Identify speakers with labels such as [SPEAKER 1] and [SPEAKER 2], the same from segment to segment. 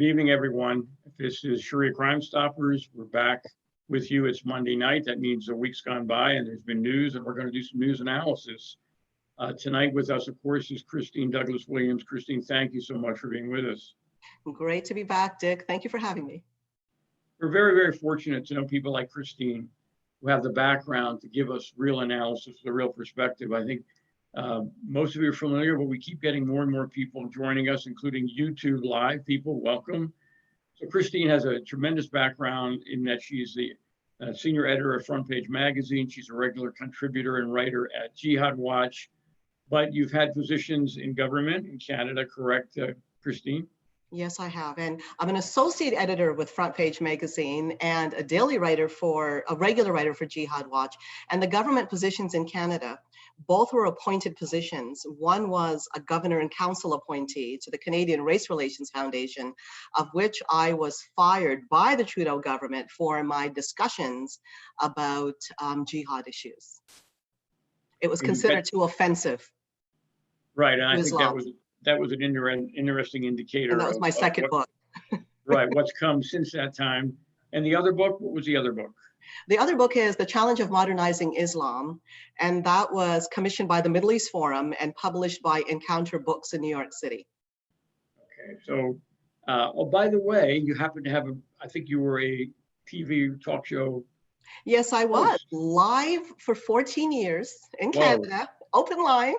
[SPEAKER 1] Good evening, everyone. This is Sharia Crime Stoppers. We're back with you. It's Monday night. That means a week's gone by and there's been news, and we're going to do some news analysis. Tonight with us, of course, is Christine Douglas-Williams. Christine, thank you so much for being with us.
[SPEAKER 2] Great to be back, Dick. Thank you for having me.
[SPEAKER 1] We're very, very fortunate to know people like Christine who have the background to give us real analysis, the real perspective. I think most of you are familiar, but we keep getting more and more people joining us, including YouTube Live people. Welcome. So Christine has a tremendous background in that she's the senior editor of FrontPage Magazine. She's a regular contributor and writer at Jihad Watch. But you've had positions in government in Canada, correct, Christine?
[SPEAKER 2] Yes, I have. And I'm an associate editor with FrontPage Magazine and a regular writer for Jihad Watch. And the government positions in Canada, both were appointed positions. One was a governor and council appointee to the Canadian Race Relations Foundation, of which I was fired by the Trudeau government for my discussions about jihad issues. It was considered too offensive.
[SPEAKER 1] Right, and I think that was an interesting indicator.
[SPEAKER 2] And that was my second book.
[SPEAKER 1] Right, what's come since that time. And the other book, what was the other book?
[SPEAKER 2] The other book is The Challenge of Modernizing Islam, and that was commissioned by the Middle East Forum and published by Encounter Books in New York City.
[SPEAKER 1] Okay, so, oh, by the way, you happen to have I think you were a TV talk show.
[SPEAKER 2] Yes, I was live for 14 years in Canada, open line.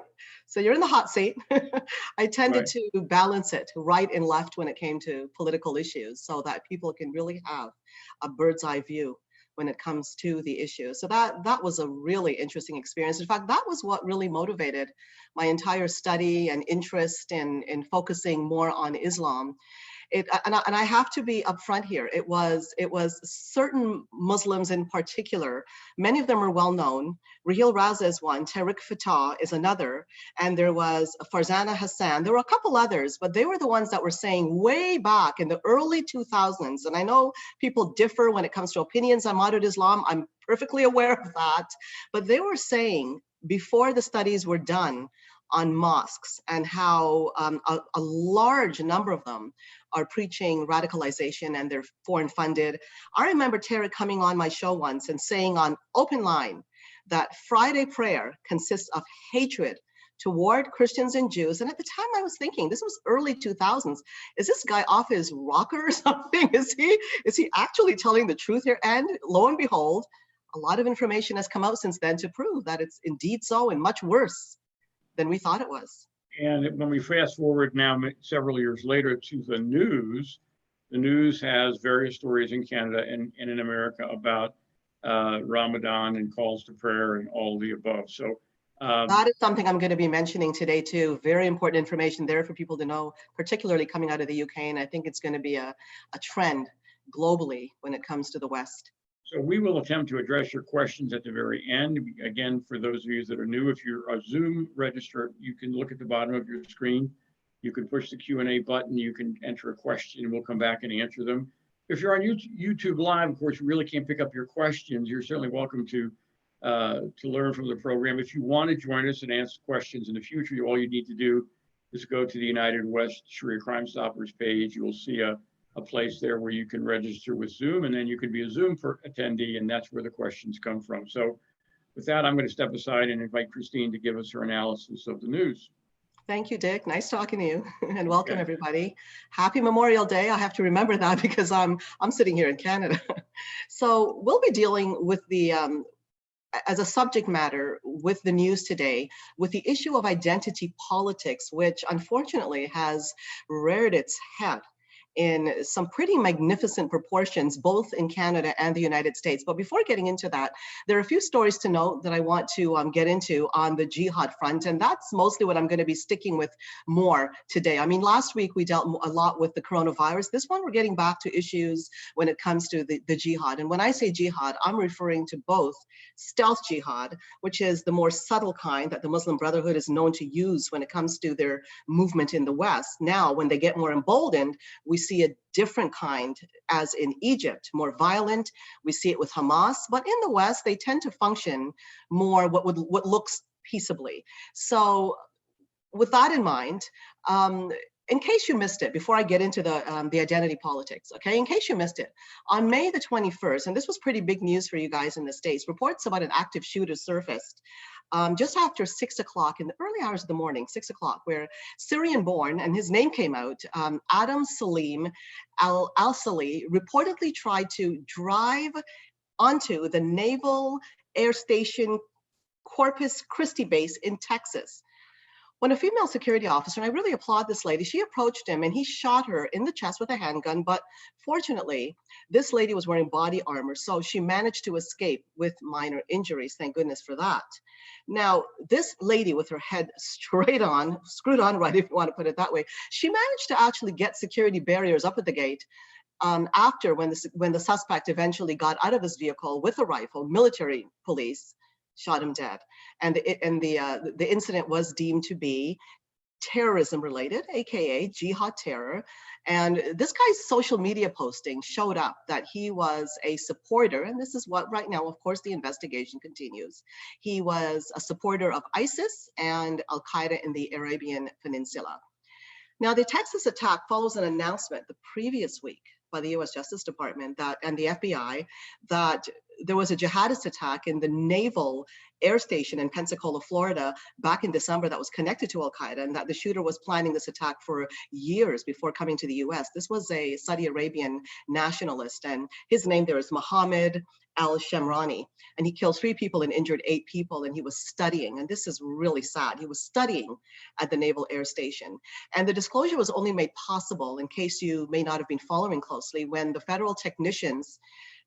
[SPEAKER 2] So you're in the hot seat. I tended to balance it right and left when it came to political issues so that people can really have a bird's eye view when it comes to the issue. So that was a really interesting experience. In fact, that was what really motivated my entire study and interest in focusing more on Islam. And I have to be upfront here. It was certain Muslims in particular. Many of them are well known. Raheel Raza is one. Tariq Fatah is another. And there was Farzana Hassan. There were a couple others, but they were the ones that were saying way back in the early 2000s. And I know people differ when it comes to opinions on modern Islam. I'm perfectly aware of that. But they were saying before the studies were done on mosques and how a large number of them are preaching radicalization and they're foreign funded. I remember Tariq coming on my show once and saying on open line that Friday prayer consists of hatred toward Christians and Jews. And at the time I was thinking, this was early 2000s, is this guy off his rocker or something? Is he actually telling the truth here? And lo and behold, a lot of information has come out since then to prove that it's indeed so and much worse than we thought it was.
[SPEAKER 1] And when we fast forward now several years later to the news has various stories in Canada and in America about Ramadan and calls to prayer and all the above. So
[SPEAKER 2] that is something I'm going to be mentioning today too. Very important information there for people to know, particularly coming out of the UK. And I think it's going to be a trend globally when it comes to the West.
[SPEAKER 1] So we will attempt to address your questions at the very end. Again, for those of you that are new, if you're a Zoom register, you can look at the bottom of your screen. You can push the Q&A button. You can enter a question and we'll come back and answer them. If you're on YouTube Live, of course, we really can't pick up your questions. You're certainly welcome to learn from the program. If you want to join us and ask questions in the future, all you need to do is go to the United West Sharia Crime Stoppers page. You will see a place there where you can register with Zoom, and then you can be a Zoom attendee, and that's where the questions come from. So with that, I'm going to step aside and invite Christine to give us her analysis of the news.
[SPEAKER 2] Thank you, Dick. Nice talking to you, and welcome everybody. Happy Memorial Day. I have to remember that because I'm sitting here in Canada. So we'll be dealing with the as a subject matter with the news today, with the issue of identity politics, which unfortunately has reared its head in some pretty magnificent proportions, both in Canada and the United States. But before getting into that, there are a few stories to note that I want to get into on the jihad front, and that's mostly what I'm going to be sticking with more today. I mean, last week we dealt a lot with the coronavirus. This one we're getting back to issues when it comes to the jihad. And when I say jihad, I'm referring to both stealth jihad, which is the more subtle kind that the Muslim Brotherhood is known to use when it comes to their movement in the West. Now, when they get more emboldened, we see a different kind, as in Egypt, more violent. We see it with Hamas, but in the West, they tend to function more what looks peaceably. So with that in mind, in case you missed it, before I get into the identity politics, okay, in case you missed it, on May the 21st, and this was pretty big news for you guys in the States, reports about an active shooter surfaced just after 6 o'clock in the early hours of the morning, 6 o'clock, where Syrian-born, and his name came out, Adam Salim al-Sali reportedly tried to drive onto the Naval Air Station Corpus Christi base in Texas. When a female security officer, and I really applaud this lady, she approached him and he shot her in the chest with a handgun, but fortunately, this lady was wearing body armor, so she managed to escape with minor injuries, thank goodness for that. Now, this lady with her head straight on, screwed on right if you want to put it that way, she managed to actually get security barriers up at the gate after when the suspect eventually got out of his vehicle with a rifle. Military police shot him dead. And the incident was deemed to be terrorism related, AKA Jihad terror. And this guy's social media posting showed up that he was a supporter, and this is what right now, of course, the investigation continues. He was a supporter of ISIS and Al-Qaeda in the Arabian Peninsula. Now, the Texas attack follows an announcement the previous week by the US Justice Department and the FBI that there was a jihadist attack in the Naval Air Station in Pensacola, Florida, back in December that was connected to Al-Qaeda, and that the shooter was planning this attack for years before coming to the US. This was a Saudi Arabian nationalist, and his name there is Mohammed al-Shamrani, and he killed 3 people and injured 8 people, and he was studying, and this is really sad, he was studying at the Naval Air Station. And the disclosure was only made possible, in case you may not have been following closely, when the federal technicians,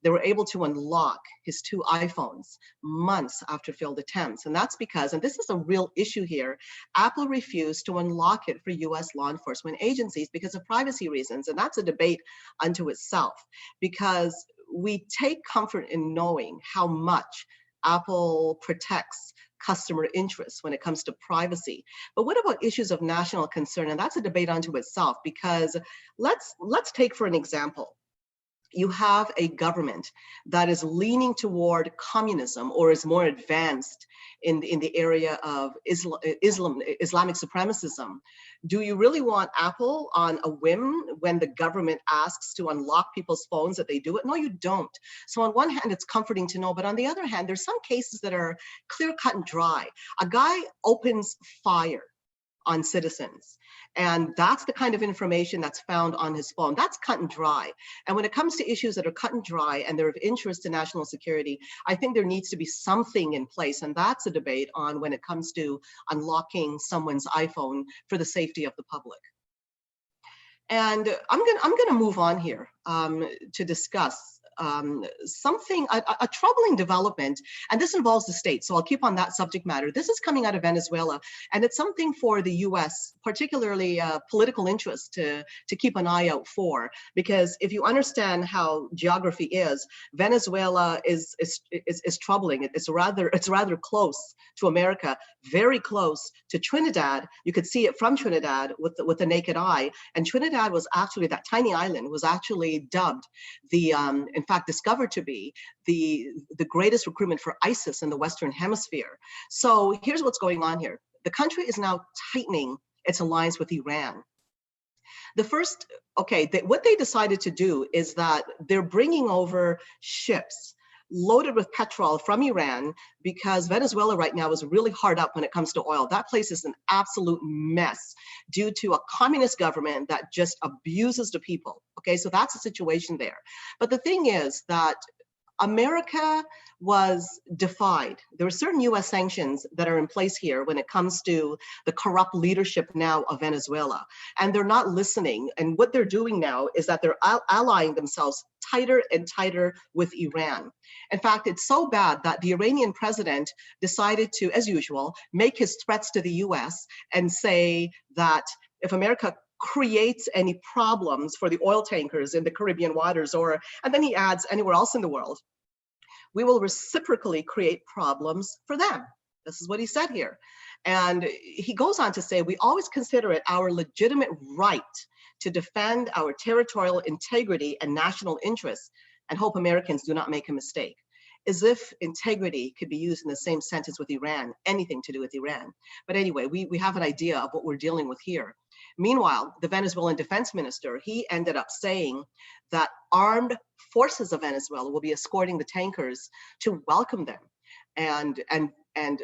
[SPEAKER 2] they were able to unlock his 2 iPhones months after failed attempts. And that's because, and this is a real issue here, Apple refused to unlock it for US law enforcement agencies because of privacy reasons. And that's a debate unto itself, because we take comfort in knowing how much Apple protects customer interests when it comes to privacy. But what about issues of national concern? And that's a debate unto itself, because let's take for an example, you have a government that is leaning toward communism or is more advanced in the area of Islamic supremacism. Do you really want Apple on a whim when the government asks to unlock people's phones that they do it? No, you don't. So on one hand, it's comforting to know, but on the other hand, there's some cases that are clear cut and dry. A guy opens fire on citizens, and that's the kind of information that's found on his phone. That's cut and dry. And when it comes to issues that are cut and dry and they're of interest to national security, I think there needs to be something in place, and that's a debate on when it comes to unlocking someone's iPhone for the safety of the public. And I'm gonna move on here to discuss something, a troubling development, and this involves the States, so I'll keep on that subject matter. This is coming out of Venezuela, and it's something for the US, particularly political interests, to keep an eye out for, because if you understand how geography is, Venezuela is troubling. It's rather close to America, very close to Trinidad. You could see it from Trinidad with the naked eye, and Trinidad was actually, that tiny island was actually dubbed in fact discovered to be the greatest recruitment for ISIS in the Western Hemisphere. So here's what's going on here. The country is now tightening its alliance with Iran. What they decided to do is that they're bringing over ships loaded with petrol from Iran, because Venezuela right now is really hard up when it comes to oil. That place is an absolute mess due to a communist government that just abuses the people. Okay, so that's the situation there. But the thing is that America was defied. There are certain US sanctions that are in place here when it comes to the corrupt leadership now of Venezuela. And they're not listening. And what they're doing now is that they're allying themselves tighter and tighter with Iran. In fact, it's so bad that the Iranian president decided to, as usual, make his threats to the US and say that if America creates any problems for the oil tankers in the Caribbean waters, and then he adds anywhere else in the world, we will reciprocally create problems for them. This is what he said here. And he goes on to say, we always consider it our legitimate right to defend our territorial integrity and national interests, and hope Americans do not make a mistake. as if integrity could be used in the same sentence with Iran, anything to do with Iran. But anyway, we have an idea of what we're dealing with here. Meanwhile, the Venezuelan defense minister, he ended up saying that armed forces of Venezuela will be escorting the tankers to welcome them. And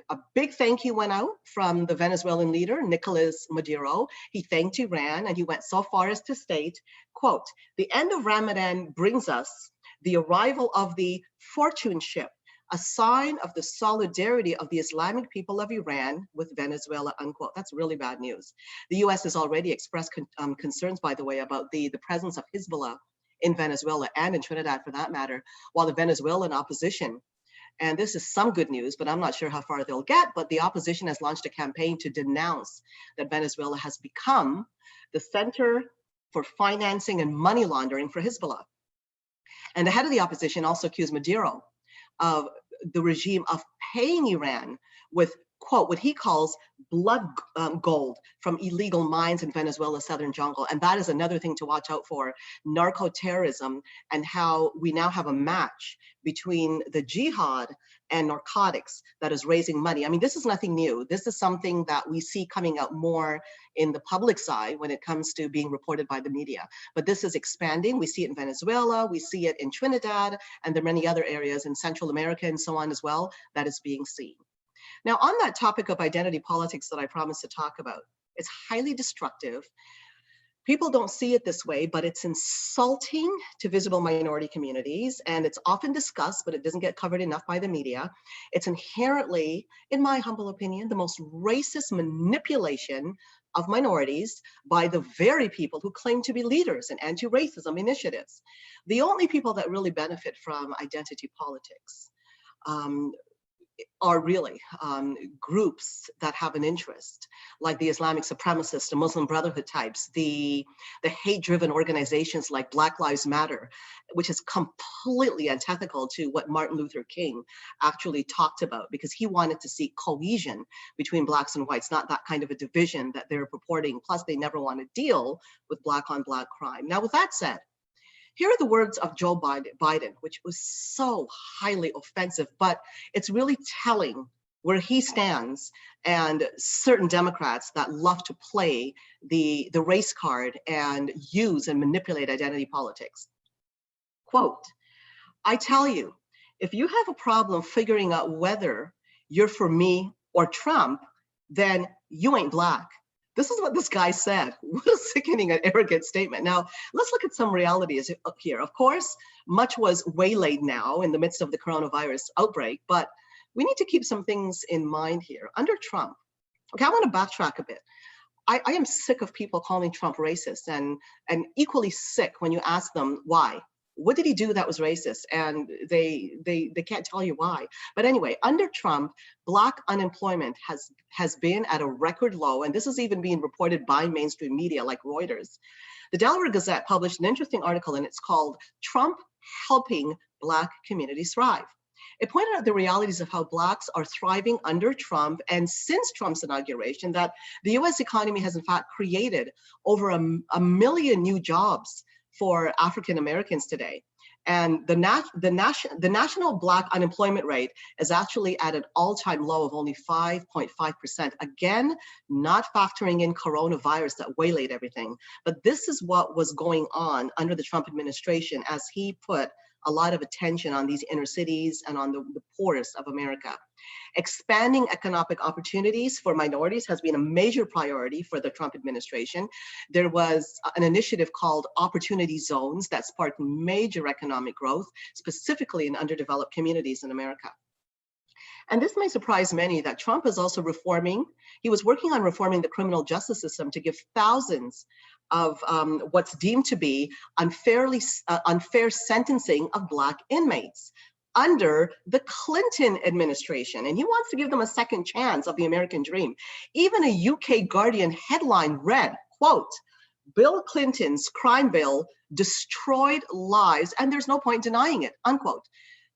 [SPEAKER 2] a big thank you went out from the Venezuelan leader, Nicolas Maduro. He thanked Iran, and he went so far as to state, quote, "The end of Ramadan brings us the arrival of the fortune ship, a sign of the solidarity of the Islamic people of Iran with Venezuela," unquote. That's really bad news. The US has already expressed concerns, by the way, about the presence of Hezbollah in Venezuela and in Trinidad for that matter, while the Venezuelan opposition, and this is some good news, but I'm not sure how far they'll get, but the opposition has launched a campaign to denounce that Venezuela has become the center for financing and money laundering for Hezbollah. And the head of the opposition also accused Maduro of the regime of paying Iran with, quote, what he calls blood gold from illegal mines in Venezuela's southern jungle. And that is another thing to watch out for, narco-terrorism, and how we now have a match between the jihad and narcotics that is raising money. I mean, this is nothing new. This is something that we see coming out more in the public side when it comes to being reported by the media. But this is expanding. We see it in Venezuela, we see it in Trinidad, and there are many other areas in Central America and so on as well that is being seen. Now, on that topic of identity politics that I promised to talk about, it's highly destructive. People don't see it this way, but it's insulting to visible minority communities, and it's often discussed, but it doesn't get covered enough by the media. It's inherently, in my humble opinion, the most racist manipulation of minorities by the very people who claim to be leaders in anti-racism initiatives. The only people that really benefit from identity politics are really groups that have an interest, like the Islamic supremacists, the Muslim Brotherhood types, the hate-driven organizations like Black Lives Matter, which is completely antithetical to what Martin Luther King actually talked about, because he wanted to see cohesion between Blacks and whites, not that kind of a division that they're purporting. Plus, they never want to deal with Black-on-Black crime. Now, with that said, here are the words of Joe Biden, which was so highly offensive, but it's really telling where he stands and certain Democrats that love to play the race card and use and manipulate identity politics. Quote, "I tell you, if you have a problem figuring out whether you're for me or Trump, then you ain't Black." This is what this guy said. What a sickening and arrogant statement. Now, let's look at some realities here. Of course, much was waylaid now in the midst of the coronavirus outbreak, but we need to keep some things in mind here. Under Trump, okay, I want to backtrack a bit. I am sick of people calling Trump racist, and equally sick when you ask them why. What did he do that was racist? And they can't tell you why. But anyway, under Trump, Black unemployment has been at a record low, and this is even being reported by mainstream media like Reuters. The Delaware Gazette published an interesting article, and it's called "Trump Helping Black Communities Thrive." It pointed out the realities of how Blacks are thriving under Trump, and since Trump's inauguration, that the US economy has in fact created over a million new jobs for African Americans today. And the national Black unemployment rate is actually at an all-time low of only 5.5%. Again, not factoring in coronavirus that waylaid everything. But this is what was going on under the Trump administration as he put a lot of attention on these inner cities and on the poorest of America. Expanding economic opportunities for minorities has been a major priority for the Trump administration. There was an initiative called Opportunity Zones that sparked major economic growth, specifically in underdeveloped communities in America. And this may surprise many that Trump is also he was working on reforming the criminal justice system to give thousands of what's deemed to be unfair sentencing of Black inmates under the Clinton administration. And he wants to give them a second chance of the American dream. Even a UK Guardian headline read, quote, "Bill Clinton's crime bill destroyed lives, and there's no point denying it," unquote.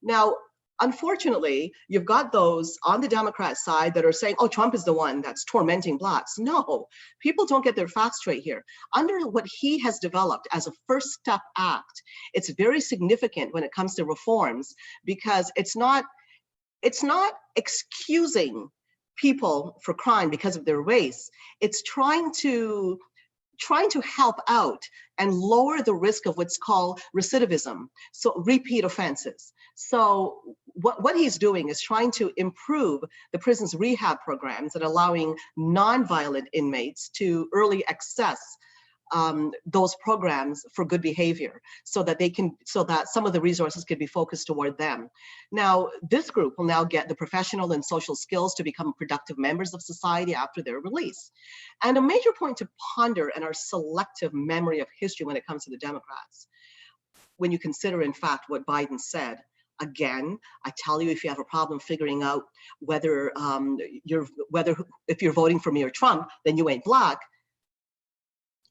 [SPEAKER 2] Now, Unfortunately, you've got those on the Democrat side that are saying, oh, Trump is the one that's tormenting Blacks. No, people don't get their facts straight here. Under what he has developed as a First Step Act, it's very significant when it comes to reforms, because it's not excusing people for crime because of their race. It's trying to help out and lower the risk of what's called recidivism, so repeat offenses. So what he's doing is trying to improve the prison's rehab programs and allowing nonviolent inmates to early access those programs for good behavior, so that some of the resources can be focused toward them. Now, this group will now get the professional and social skills to become productive members of society after their release. And a major point to ponder in our selective memory of history when it comes to the Democrats, when you consider, in fact, what Biden said. Again, I tell you, if you have a problem figuring out whether if you're voting for me or Trump, then you ain't Black.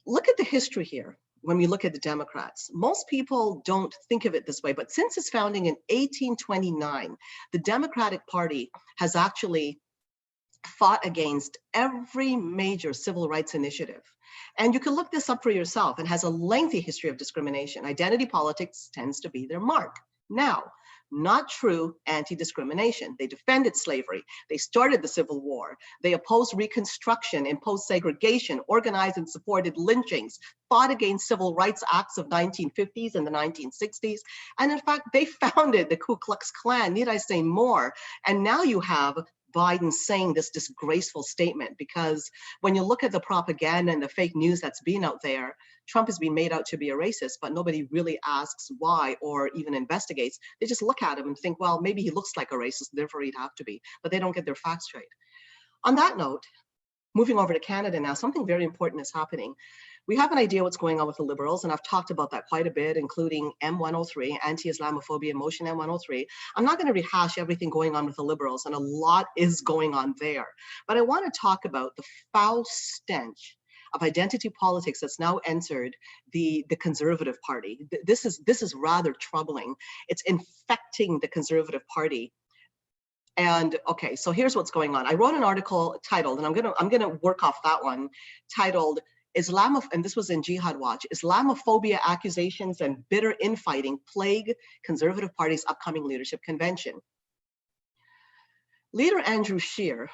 [SPEAKER 2] Look at the history here. When we look at the Democrats, most people don't think of it this way, but since its founding in 1829, the Democratic Party has actually fought against every major civil rights initiative. And you can look this up for yourself. It has a lengthy history of discrimination. Identity politics tends to be their mark. Now, not true anti-discrimination. They defended slavery. They started the Civil War. They opposed Reconstruction, imposed segregation, organized and supported lynchings, fought against civil rights acts of 1950s and the 1960s. And in fact, they founded the Ku Klux Klan. Need I say more? And now you have Biden saying this disgraceful statement, because when you look at the propaganda and the fake news that's being out there, Trump is being made out to be a racist, but nobody really asks why or even investigates. They just look at him and think, well, maybe he looks like a racist, therefore he'd have to be, but they don't get their facts straight. On that note, moving over to Canada now, something very important is happening. We have an idea what's going on with the Liberals, and I've talked about that quite a bit, including M103, anti-Islamophobia motion M103. I'm not going to rehash everything going on with the Liberals, and a lot is going on there. But I want to talk about the foul stench of identity politics that's now entered the Conservative Party. This is rather troubling. It's infecting the Conservative Party. And okay, so here's what's going on. I wrote an article titled, and I'm gonna work off that one, titled and this was in Jihad Watch, Islamophobia accusations and bitter infighting plague Conservative Party's upcoming leadership convention. Leader Andrew Scheer,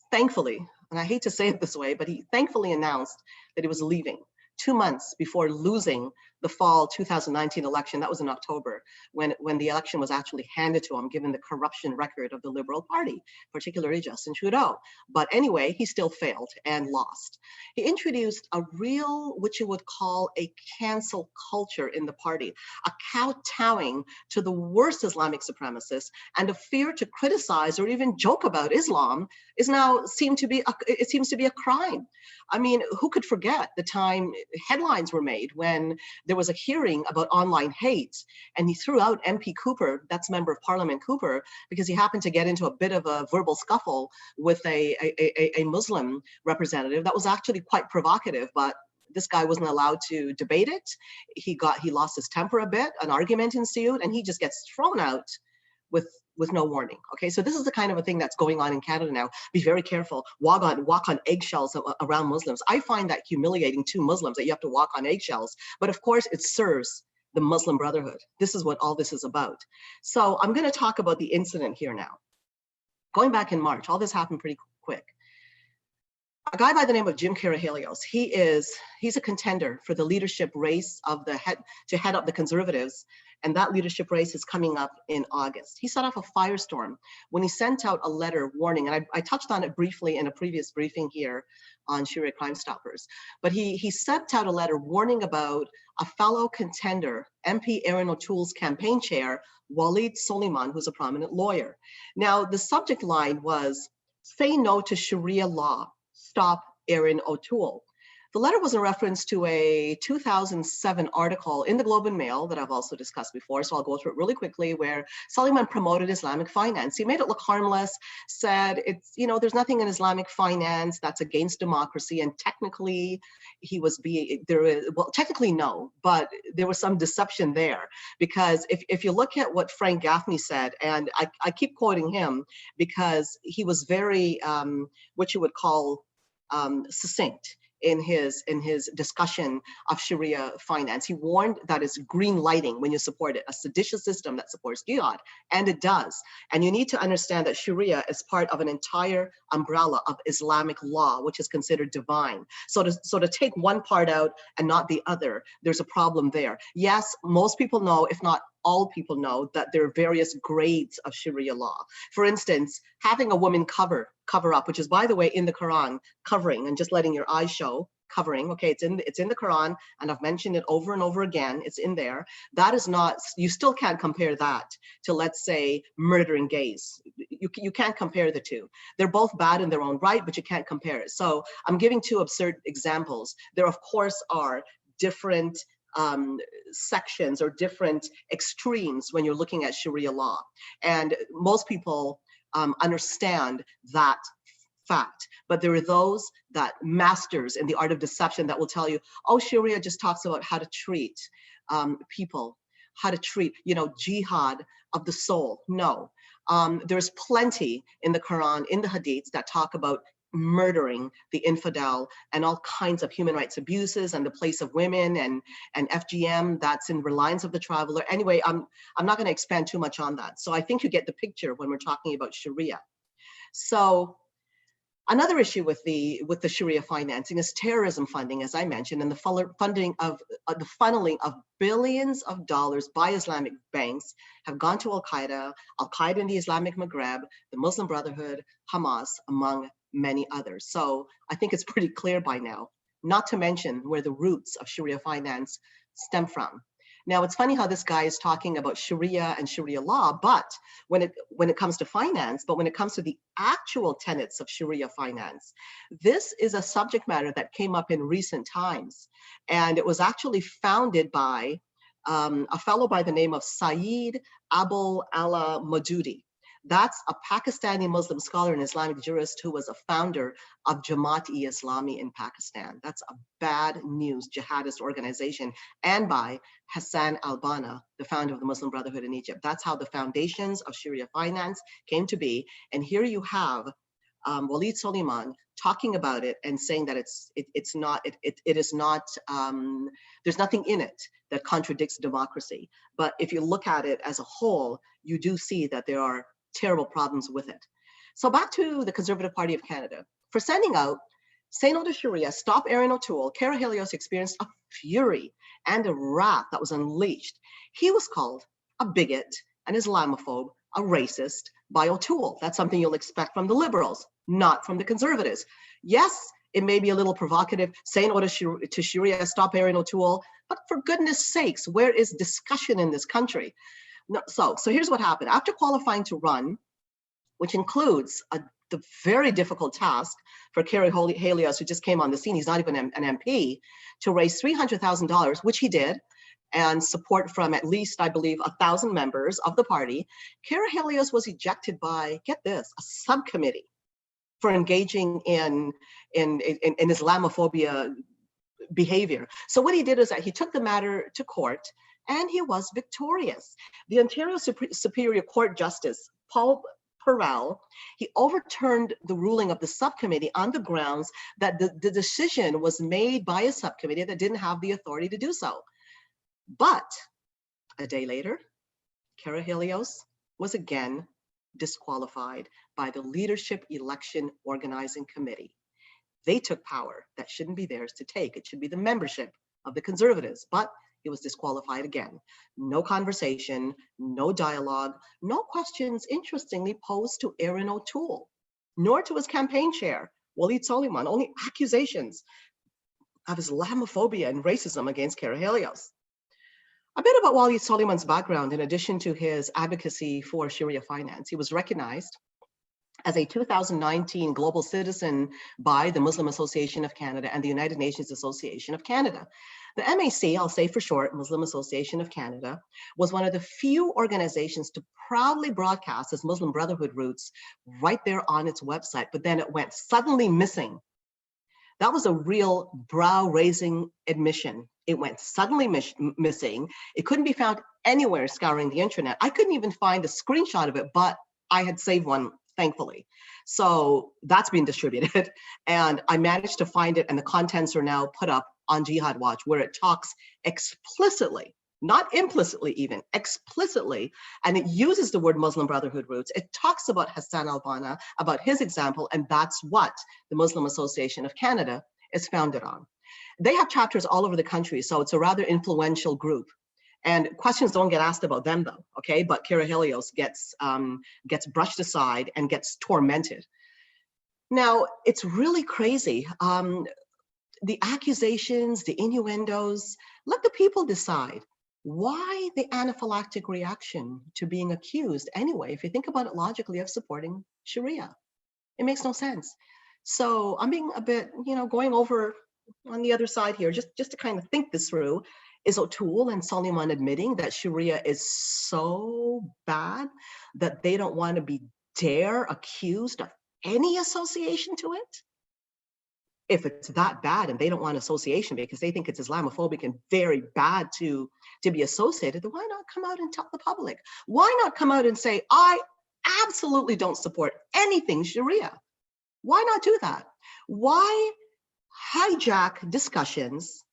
[SPEAKER 2] thankfully, and I hate to say it this way, but he thankfully announced that he was leaving 2 months before losing the fall 2019 election. That was in October, when the election was actually handed to him, given the corruption record of the Liberal Party, particularly Justin Trudeau. But anyway, he still failed and lost. He introduced a real, what you would call a cancel culture in the party, a kowtowing to the worst Islamic supremacists, and a fear to criticize or even joke about Islam is now seems to be a crime. I mean, who could forget the time headlines were made when there was a hearing about online hate, and he threw out MP Cooper, that's Member of Parliament Cooper, because he happened to get into a bit of a verbal scuffle with a Muslim representative that was actually quite provocative, but this guy wasn't allowed to debate it. He lost his temper a bit, an argument ensued, and he just gets thrown out with no warning. Okay, so this is the kind of a thing that's going on in Canada now. Be very careful. Walk on eggshells around Muslims. I find that humiliating to Muslims, that you have to walk on eggshells. But of course, it serves the Muslim Brotherhood. This is what all this is about. So I'm going to talk about the incident here now. Going back in March, all this happened pretty quick. A guy by the name of Jim Karahalios, he's a contender for the leadership race to head up the Conservatives, and that leadership race is coming up in August. He set off a firestorm when he sent out a letter warning, and I touched on it briefly in a previous briefing here on Sharia Crime Stoppers, but he sent out a letter warning about a fellow contender, MP Erin O'Toole's campaign chair, Walid Soliman, who's a prominent lawyer. Now, the subject line was, "Say no to Sharia law. Stop Erin O'Toole." The letter was in reference to a 2007 article in the Globe and Mail that I've also discussed before, so I'll go through it really quickly, where Suleiman promoted Islamic finance. He made it look harmless, said it's, you know, there's nothing in Islamic finance that's against democracy, and technically he was well, technically no, but there was some deception there, because if you look at what Frank Gaffney said, and I keep quoting him because he was very, what you would call succinct in his discussion of Sharia finance. He warned that it's green lighting when you support it, a seditious system that supports jihad, and it does. And you need to understand that Sharia is part of an entire umbrella of Islamic law, which is considered divine. So to take one part out and not the other, there's a problem there. Yes, most people know, if not all people know, that there are various grades of Sharia law. For instance, having a woman cover up, which is, by the way, in the Quran, covering and just letting your eyes show, covering, okay, it's in the Quran, and I've mentioned it over and over again, it's in there. That is not, you still can't compare that to, let's say, murdering gays. You can't compare the two. They're both bad in their own right, but you can't compare it. So I'm giving two absurd examples. There, of course, are different sections or different extremes when you're looking at Sharia law. And most people understand that fact, but there are those that masters in the art of deception that will tell you, oh, Sharia just talks about how to treat people, how to treat, you know, jihad of the soul. No, there's plenty in the Quran, in the Hadiths, that talk about murdering the infidel and all kinds of human rights abuses and the place of women and FGM that's in Reliance of the Traveler. Anyway, I'm not going to expand too much on that. So I think you get the picture when we're talking about Sharia. So another issue with the Sharia financing is terrorism funding, as I mentioned, and the funneling of billions of dollars by Islamic banks have gone to Al-Qaeda in the Islamic Maghreb, the Muslim Brotherhood, Hamas, among many others. So I think it's pretty clear by now, not to mention where the roots of Sharia finance stem from. Now, it's funny how this guy is talking about Sharia and Sharia law, but when it comes to finance, but when it comes to the actual tenets of Sharia finance, this is a subject matter that came up in recent times. And it was actually founded by a fellow by the name of Saeed Abul Ala Maududi. That's a Pakistani Muslim scholar and Islamic jurist who was a founder of Jamaat-e-Islami in Pakistan. That's a bad news jihadist organization, and by Hassan al-Banna, the founder of the Muslim Brotherhood in Egypt. That's how the foundations of Sharia finance came to be. And here you have Walid Suleiman talking about it and saying that it is not, there's nothing in it that contradicts democracy. But if you look at it as a whole, you do see that there are terrible problems with it. So back to the Conservative Party of Canada. For sending out Say No to Sharia, Stop Erin O'Toole, Cara Helios experienced a fury and a wrath that was unleashed. He was called a bigot, an Islamophobe, a racist by O'Toole. That's something you'll expect from the Liberals, not from the Conservatives. Yes, it may be a little provocative, say no to Sharia, stop Erin O'Toole, but for goodness sakes, where is discussion in this country? No, so here's what happened. After qualifying to run, which includes the very difficult task for Cara Helios, who just came on the scene, he's not even an MP, to raise $300,000, which he did, and support from at least, I believe, 1,000 members of the party. Cara Helios was ejected by, get this, a subcommittee for engaging in Islamophobia behavior. So what he did is that he took the matter to court, and he was victorious. The Ontario Superior Court Justice, Paul Perel, he overturned the ruling of the subcommittee on the grounds that the decision was made by a subcommittee that didn't have the authority to do so. But a day later, Cara Helios was again disqualified by the Leadership Election Organizing Committee. They took power that shouldn't be theirs to take. It should be the membership of the Conservatives, but he was disqualified again. No conversation, no dialogue, no questions, interestingly, posed to Erin O'Toole, nor to his campaign chair, Walid Suleiman, only accusations of Islamophobia and racism against Cara Helios. A bit about Walid Suleiman's background. In addition to his advocacy for Sharia finance, he was recognized as a 2019 global citizen by the Muslim Association of Canada and the United Nations Association of Canada. The MAC, I'll say for short, Muslim Association of Canada, was one of the few organizations to proudly broadcast its Muslim Brotherhood roots right there on its website, but then it went suddenly missing. That was a real brow-raising admission. It went suddenly missing. It couldn't be found anywhere scouring the internet. I couldn't even find a screenshot of it, but I had saved one, thankfully. So that's been distributed. And I managed to find it, and the contents are now put up on Jihad Watch, where it talks explicitly, not implicitly even, explicitly, and it uses the word Muslim Brotherhood roots. It talks about Hassan al-Banna, about his example, and that's what the Muslim Association of Canada is founded on. They have chapters all over the country, so it's a rather influential group. And questions don't get asked about them though, okay? But Kara Helios gets brushed aside and gets tormented. Now, it's really crazy. The accusations, the innuendos, let the people decide. Why the anaphylactic reaction to being accused anyway, if you think about it logically, of supporting Sharia? It makes no sense. So I'm being a bit, going over on the other side here, just to kind of think this through. Is O'Toole and Soliman admitting that Sharia is so bad that they don't want to be accused of any association to it? If it's that bad and they don't want association because they think it's Islamophobic and very bad to be associated, then why not come out and tell the public? Why not come out and say, I absolutely don't support anything Sharia? Why not do that? Why hijack discussions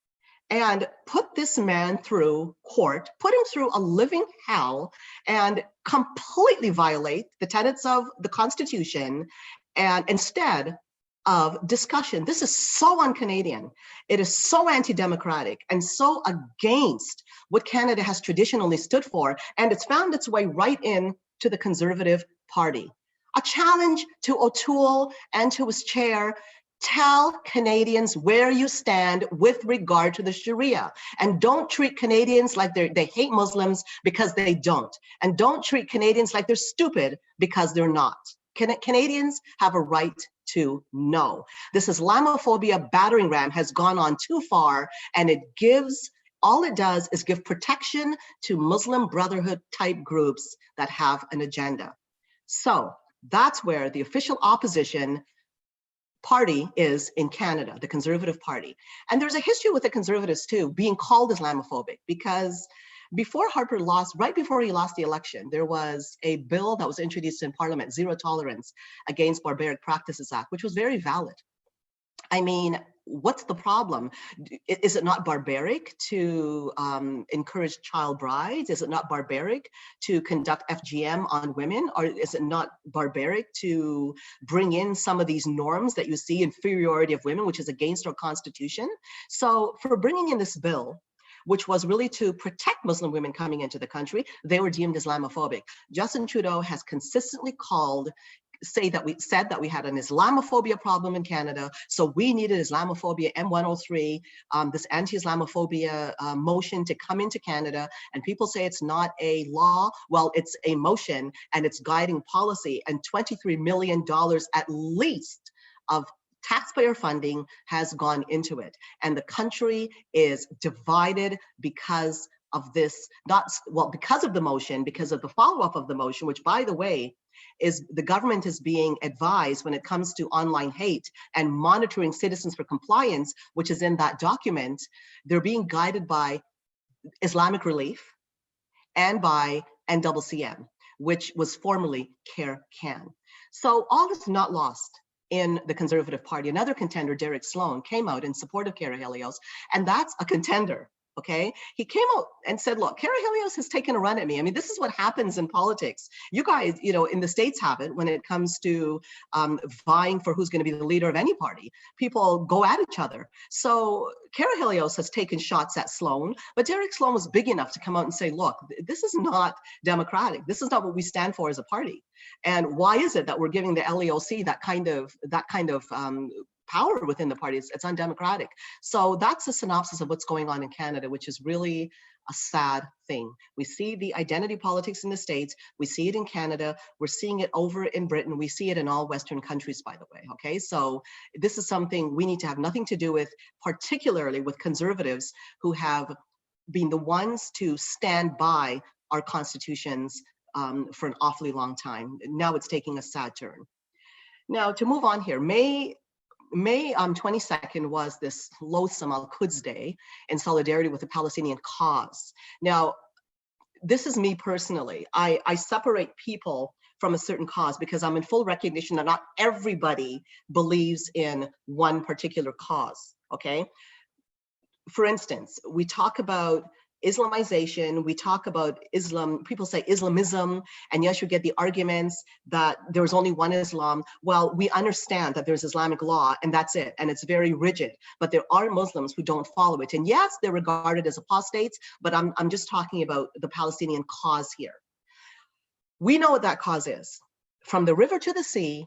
[SPEAKER 2] and put this man through court, put him through a living hell, and completely violate the tenets of the Constitution, and instead of discussion? This is so un-Canadian. It is so anti-democratic and so against what Canada has traditionally stood for, and it's found its way right in to the Conservative Party. A challenge to O'Toole and to his chair: tell Canadians where you stand with regard to the Sharia, and don't treat Canadians like they hate Muslims because they don't, and don't treat Canadians like they're stupid because they're not. Canadians have a right to know. This Islamophobia battering ram has gone on too far, and all it does is give protection to Muslim Brotherhood type groups that have an agenda. So that's where the official opposition party is in Canada, the Conservative Party. And there's a history with the Conservatives too, being called Islamophobic, because before Harper lost, right before he lost the election, there was a bill that was introduced in Parliament, Zero Tolerance Against Barbaric Practices Act, which was very valid. I mean, what's the problem? Is it not barbaric to encourage child brides? Is it not barbaric to conduct FGM on women? Or is it not barbaric to bring in some of these norms that you see, inferiority of women, which is against our Constitution? So for bringing in this bill, which was really to protect Muslim women coming into the country, they were deemed Islamophobic. Justin Trudeau has consistently said that we had an Islamophobia problem in Canada, so we needed Islamophobia M103, this anti-Islamophobia motion to come into Canada. And people say it's not a law. Well, it's a motion, and it's guiding policy, and $23 million at least of taxpayer funding has gone into it. And the country is divided because of this, because of the motion, because of the follow-up of the motion, which, by the way, is the government is being advised when it comes to online hate and monitoring citizens for compliance, which is in that document. They're being guided by Islamic Relief and by NCCM, which was formerly CARE-CAN. So all is not lost in the Conservative Party. Another contender, Derek Sloan, came out in support of Kara Helios, and that's a contender. Okay, he came out and said, look, Kara Helios has taken a run at me. I mean, this is what happens in politics. You guys, in the States have it when it comes to vying for who's going to be the leader of any party. People go at each other. So Kara Helios has taken shots at Sloan, but Derek Sloan was big enough to come out and say, look, this is not democratic. This is not what we stand for as a party. And why is it that we're giving the LEOC that kind of power within the party. It's undemocratic. So that's a synopsis of what's going on in Canada, which is really a sad thing. We see the identity politics in the States. We see it in Canada. We're seeing it over in Britain. We see it in all Western countries, by the way. Okay, so this is something we need to have nothing to do with, particularly with conservatives who have been the ones to stand by our constitutions for an awfully long time. Now it's taking a sad turn. Now, to move on here, May 22nd was this loathsome Al-Quds Day in solidarity with the Palestinian cause. Now, this is me personally. I separate people from a certain cause because I'm in full recognition that not everybody believes in one particular cause, okay? For instance, we talk about Islamization, we talk about Islam, people say Islamism, and yes, you get the arguments that there's only one Islam. Well, we understand that there's Islamic law and that's it, and it's very rigid, but there are Muslims who don't follow it. And yes, they're regarded as apostates, but I'm just talking about the Palestinian cause here. We know what that cause is. From the river to the sea,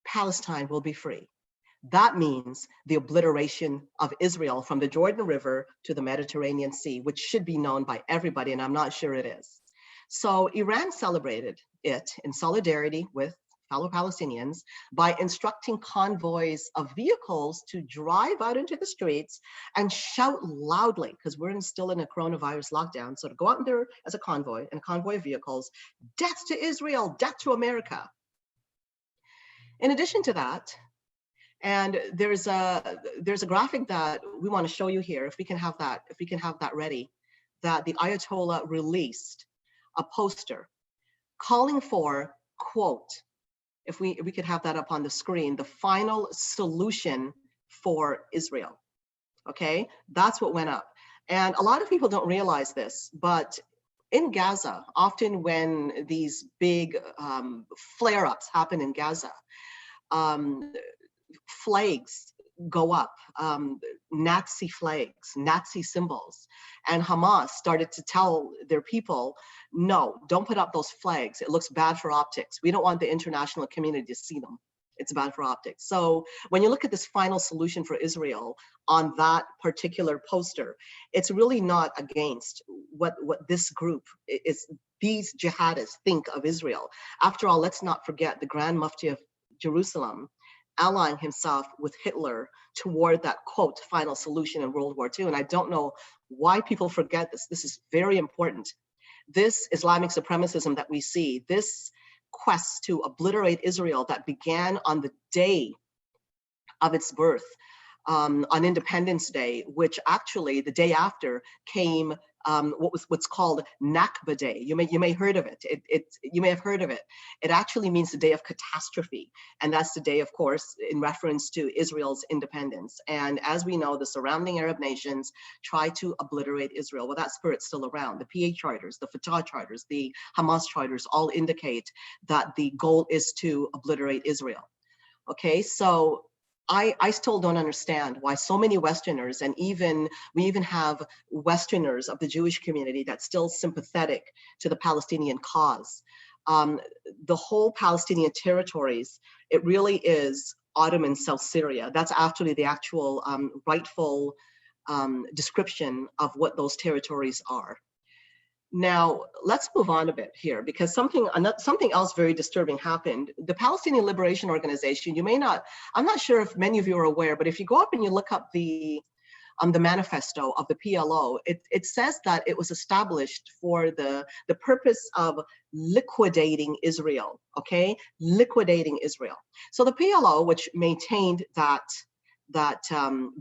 [SPEAKER 2] Palestine will be free. That means the obliteration of Israel from the Jordan River to the Mediterranean Sea, which should be known by everybody, and I'm not sure it is. So Iran celebrated it in solidarity with fellow Palestinians by instructing convoys of vehicles to drive out into the streets and shout loudly, because we're still in a coronavirus lockdown. So to go out there as a convoy of vehicles, death to Israel, death to America. In addition to that, and there's a graphic that we want to show you here, if we can have that ready, that the Ayatollah released a poster calling for, quote, if we could have that up on the screen, the final solution for Israel. Okay, that's what went up. And a lot of people don't realize this, but in Gaza, often when these big flare-ups happen in Gaza, flags go up, Nazi flags, Nazi symbols. And Hamas started to tell their people, no, don't put up those flags. It looks bad for optics. We don't want the international community to see them. It's bad for optics. So when you look at this final solution for Israel on that particular poster, it's really not against what this group is, these jihadists think of Israel. After all, let's not forget the Grand Mufti of Jerusalem allying himself with Hitler toward that, quote, final solution in World War II. And I don't know why people forget this. This is very important. This Islamic supremacism that we see, this quest to obliterate Israel that began on the day of its birth, on Independence Day, which actually the day after came what's called Nakba Day. You may heard of it. You may have heard of it. It actually means the day of catastrophe, and that's the day, of course, in reference to Israel's independence. And as we know, the surrounding Arab nations try to obliterate Israel. Well, that spirit's still around. The PA charters, the Fatah charters, the Hamas charters all indicate that the goal is to obliterate Israel. Okay, so I still don't understand why so many Westerners, and we even have Westerners of the Jewish community that's still sympathetic to the Palestinian cause. The whole Palestinian territories, it really is Ottoman South Syria. That's actually the actual rightful description of what those territories are. Now, let's move on a bit here, because something else very disturbing happened. The Palestinian Liberation Organization, I'm not sure if many of you are aware, but if you go up and you look up the manifesto of the PLO, it says that it was established for the purpose of liquidating Israel, okay? Liquidating Israel. So the PLO, which maintained that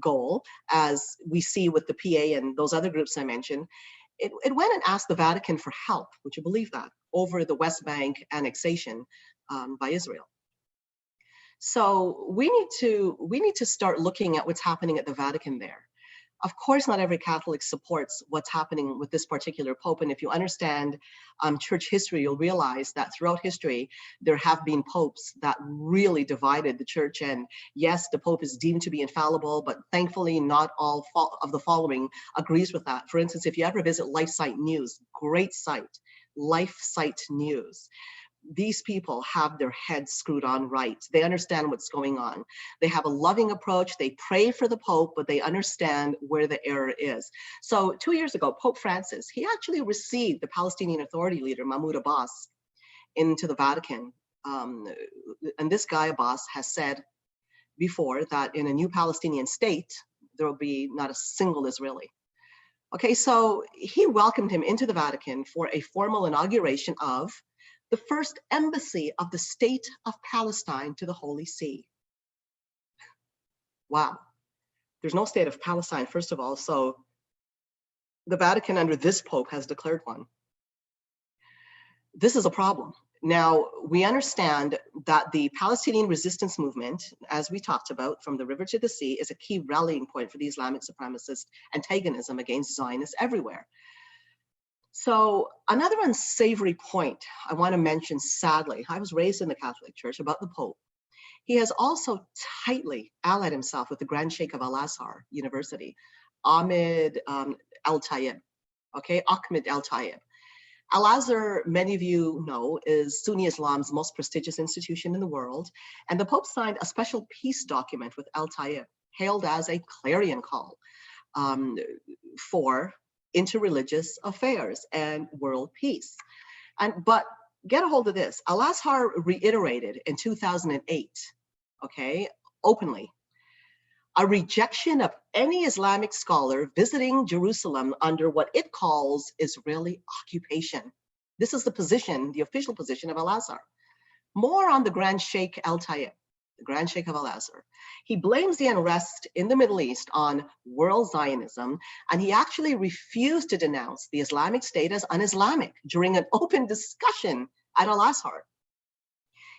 [SPEAKER 2] goal, as we see with the PA and those other groups I mentioned, it went and asked the Vatican for help, would you believe that, over the West Bank annexation by Israel. So we need to start looking at what's happening at the Vatican there. Of course, not every Catholic supports what's happening with this particular Pope. And if you understand church history, you'll realize that throughout history, there have been popes that really divided the church. And yes, the Pope is deemed to be infallible, but thankfully not all of the following agrees with that. For instance, if you ever visit LifeSite News, great site, LifeSite News. these people have their heads screwed on right. They understand what's going on. They have a loving approach. They pray for the Pope, but they understand where the error is. So 2 years ago, Pope Francis, he actually received the Palestinian Authority leader, Mahmoud Abbas, into the Vatican. And this guy, Abbas, has said before that in a new Palestinian state, there will be not a single Israeli. Okay, so he welcomed him into the Vatican for a formal inauguration of the first embassy of the state of Palestine to the Holy See. Wow. There's no state of Palestine, first of all, so the Vatican under this Pope has declared one. This is a problem. Now, we understand that the Palestinian resistance movement, as we talked about, from the river to the sea, is a key rallying point for the Islamic supremacist antagonism against Zionists everywhere. So another unsavory point I want to mention, sadly, I was raised in the Catholic Church, about the Pope. He has also tightly allied himself with the Grand Sheikh of Al-Azhar University, Ahmed Al-Tayeb, okay, Ahmed Al-Tayeb. Al-Azhar, many of you know, is Sunni Islam's most prestigious institution in the world, and the Pope signed a special peace document with Al-Tayeb, hailed as a clarion call for interreligious affairs and world peace. But get a hold of this. Al-Azhar reiterated in 2008, okay, openly, a rejection of any Islamic scholar visiting Jerusalem under what it calls Israeli occupation. This is the position, the official position of Al-Azhar. More on the Grand Sheikh Al-Tayeb, the Grand Sheikh of Al-Azhar. He blames the unrest in the Middle East on world Zionism, and he actually refused to denounce the Islamic State as un-Islamic during an open discussion at Al-Azhar.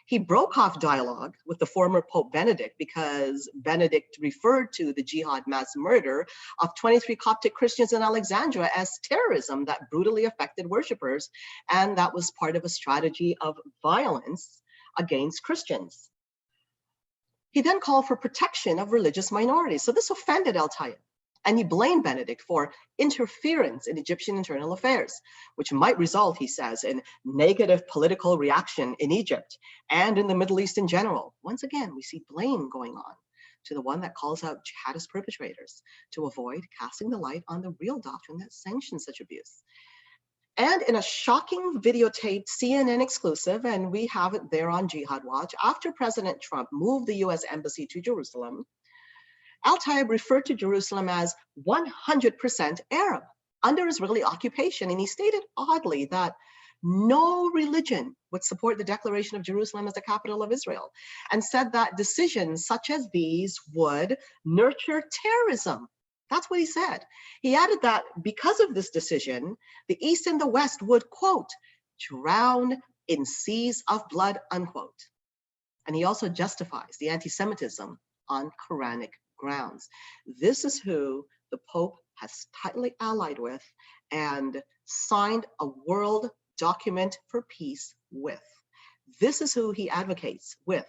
[SPEAKER 2] He broke off dialogue with the former Pope Benedict because Benedict referred to the Jihad mass murder of 23 Coptic Christians in Alexandria as terrorism that brutally affected worshippers, and that was part of a strategy of violence against Christians. He then called for protection of religious minorities. So this offended Al-Tayeb, and he blamed Benedict for interference in Egyptian internal affairs, which might result, he says, in negative political reaction in Egypt and in the Middle East in general. Once again, we see blame going on to the one that calls out jihadist perpetrators to avoid casting the light on the real doctrine that sanctions such abuse. And in a shocking videotaped CNN exclusive, and we have it there on Jihad Watch, after President Trump moved the US Embassy to Jerusalem, Al-Tayeb referred to Jerusalem as 100% Arab under Israeli occupation. And he stated oddly that no religion would support the declaration of Jerusalem as the capital of Israel, and said that decisions such as these would nurture terrorism. That's what he said. He added that because of this decision, the East and the West would, quote, drown in seas of blood, unquote. And he also justifies the anti-Semitism on Quranic grounds. This is who the Pope has tightly allied with and signed a world document for peace with. This is who he advocates with.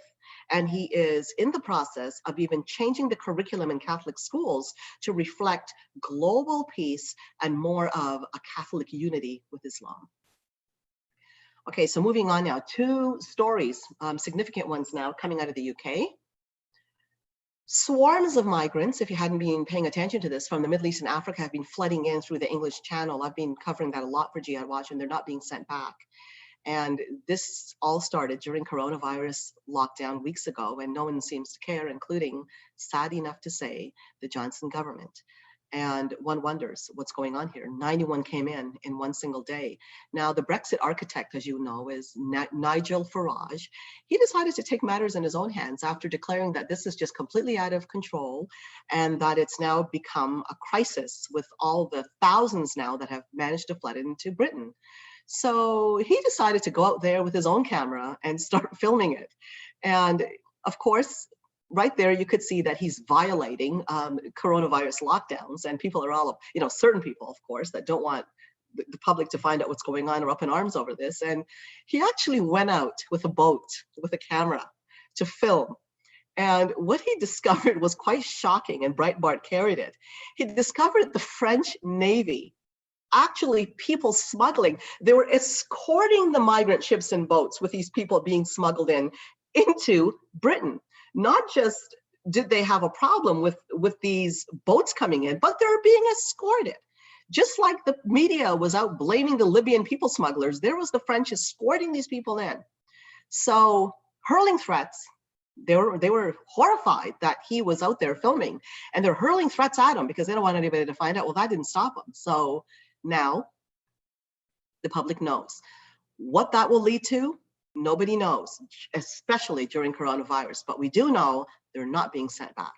[SPEAKER 2] And he is in the process of even changing the curriculum in Catholic schools to reflect global peace and more of a Catholic unity with Islam. Okay, so moving on now, two stories, significant ones now coming out of the UK. Swarms of migrants, if you hadn't been paying attention to this, from the Middle East and Africa have been flooding in through the English Channel. I've been covering that a lot for Jihad Watch, and they're not being sent back. And this all started during coronavirus lockdown weeks ago, and no one seems to care, including, sad enough to say, the Johnson government. And one wonders what's going on here. 91 came in one single day. Now, the Brexit architect, as you know, is Nigel Farage. He decided to take matters in his own hands after declaring that this is just completely out of control and that it's now become a crisis with all the thousands now that have managed to flood into Britain. So he decided to go out there with his own camera and start filming it. And of course, right there, you could see that he's violating coronavirus lockdowns, and people are all, certain people, of course, that don't want the public to find out what's going on are up in arms over this. And he actually went out with a boat, with a camera to film. And what he discovered was quite shocking, and Breitbart carried it. He discovered the French Navy actually people smuggling. They were escorting the migrant ships and boats with these people being smuggled into Britain. Not just did they have a problem with these boats coming in, but they're being escorted. Just like the media was out blaming the Libyan people smugglers, there was the French escorting these people in. So hurling threats, they were horrified that he was out there filming, and they're hurling threats at him because they don't want anybody to find out. Well, that didn't stop him. So now the public knows. What that will lead to, nobody knows, especially during coronavirus, but we do know they're not being sent back.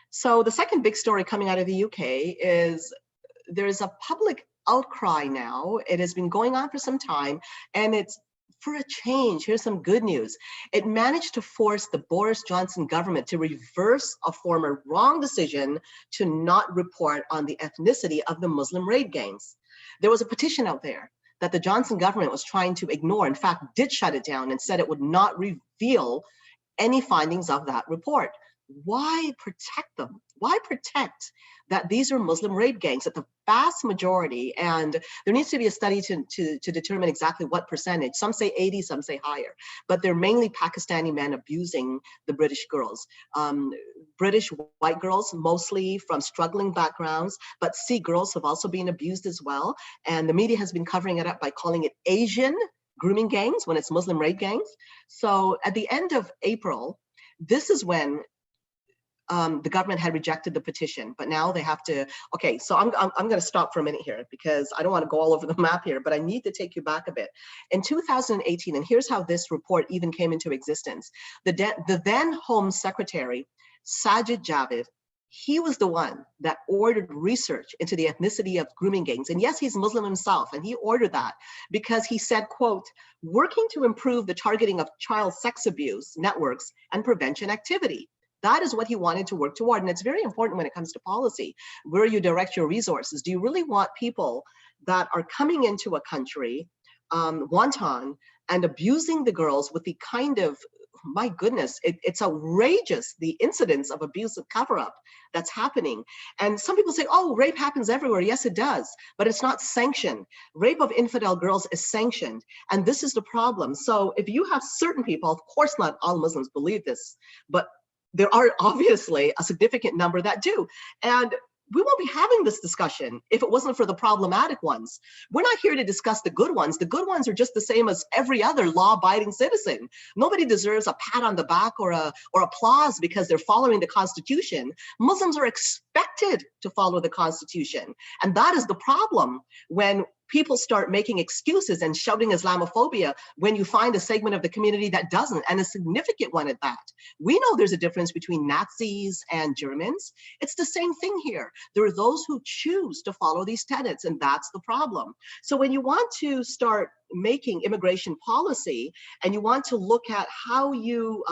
[SPEAKER 2] So the second big story coming out of the UK is there's a public outcry now. It has been going on for some time, and it's for a change. Here's some good news. It managed to force the Boris Johnson government to reverse a former wrong decision to not report on the ethnicity of the Muslim raid gangs. There was a petition out there that the Johnson government was trying to ignore, in fact, did shut it down and said it would not reveal any findings of that report. Why protect them? Why protect that these are Muslim raid gangs, that the vast majority, and there needs to be a study to determine exactly what percentage. Some say 80, some say higher, but they're mainly Pakistani men abusing the British girls. British white girls, mostly from struggling backgrounds, but Sikh girls have also been abused as well. And the media has been covering it up by calling it Asian grooming gangs when it's Muslim raid gangs. So at the end of April, this is when the government had rejected the petition, but now they have to, okay, so I'm going to stop for a minute here because I don't want to go all over the map here, but I need to take you back a bit. In 2018, and here's how this report even came into existence, the then Home Secretary, Sajid Javid, he was the one that ordered research into the ethnicity of grooming gangs. And yes, he's Muslim himself, and he ordered that because he said, quote, working to improve the targeting of child sex abuse networks and prevention activity. That is what he wanted to work toward. And it's very important when it comes to policy, where you direct your resources. Do you really want people that are coming into a country, wanton, and abusing the girls with the kind of, my goodness, it's outrageous, the incidence of abusive cover-up that's happening. And some people say, oh, rape happens everywhere. Yes, it does, but it's not sanctioned. Rape of infidel girls is sanctioned. And this is the problem. So if you have certain people, of course not all Muslims believe this, but there are obviously a significant number that do. And we won't be having this discussion if it wasn't for the problematic ones. We're not here to discuss the good ones. The good ones are just the same as every other law-abiding citizen. Nobody deserves a pat on the back or applause because they're following the Constitution. Muslims are expected to follow the Constitution. And that is the problem when people start making excuses and shouting Islamophobia when you find a segment of the community that doesn't, and a significant one at that. We know there's a difference between Nazis and Germans. It's the same thing here. There are those who choose to follow these tenets, and that's the problem. So when you want to start making immigration policy and you want to look at how you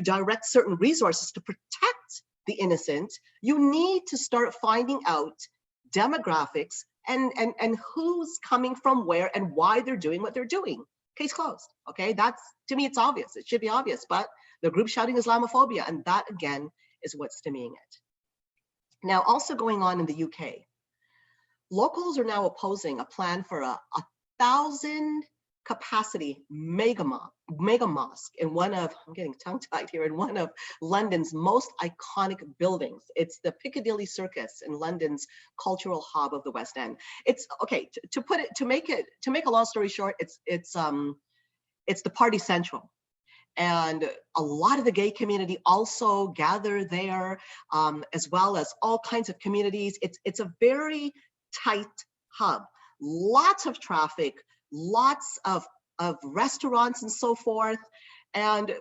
[SPEAKER 2] direct certain resources to protect the innocent, you need to start finding out demographics and who's coming from where and why they're doing what they're doing. Case closed, okay? That's, to me, it's obvious. It should be obvious, but the group shouting Islamophobia, and that, again, is what's stemming it. Now, also going on in the UK, locals are now opposing a plan for a 1,000 capacity mega mosque in one of, I'm getting tongue-tied here, in one of London's most iconic buildings. It's the Piccadilly Circus in London's cultural hub of the West End. It's okay to make a long story short. It's the party central, and a lot of the gay community also gather there, as well as all kinds of communities. It's a very tight hub, lots of traffic, lots of restaurants and so forth. And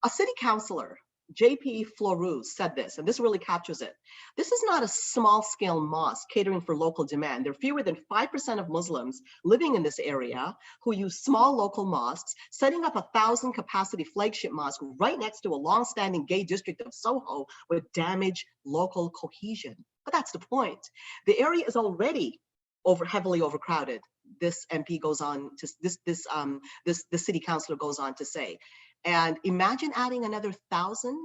[SPEAKER 2] a city councillor, JP Floreau, said this, and this really captures it. This is not a small scale mosque catering for local demand. There are fewer than 5% of Muslims living in this area who use small local mosques. Setting up a 1,000 capacity flagship mosque right next to a long-standing gay district of Soho would damage local cohesion. But that's the point. The area is already heavily overcrowded. This MP goes on to the city councillor goes on to say, and imagine adding another 1,000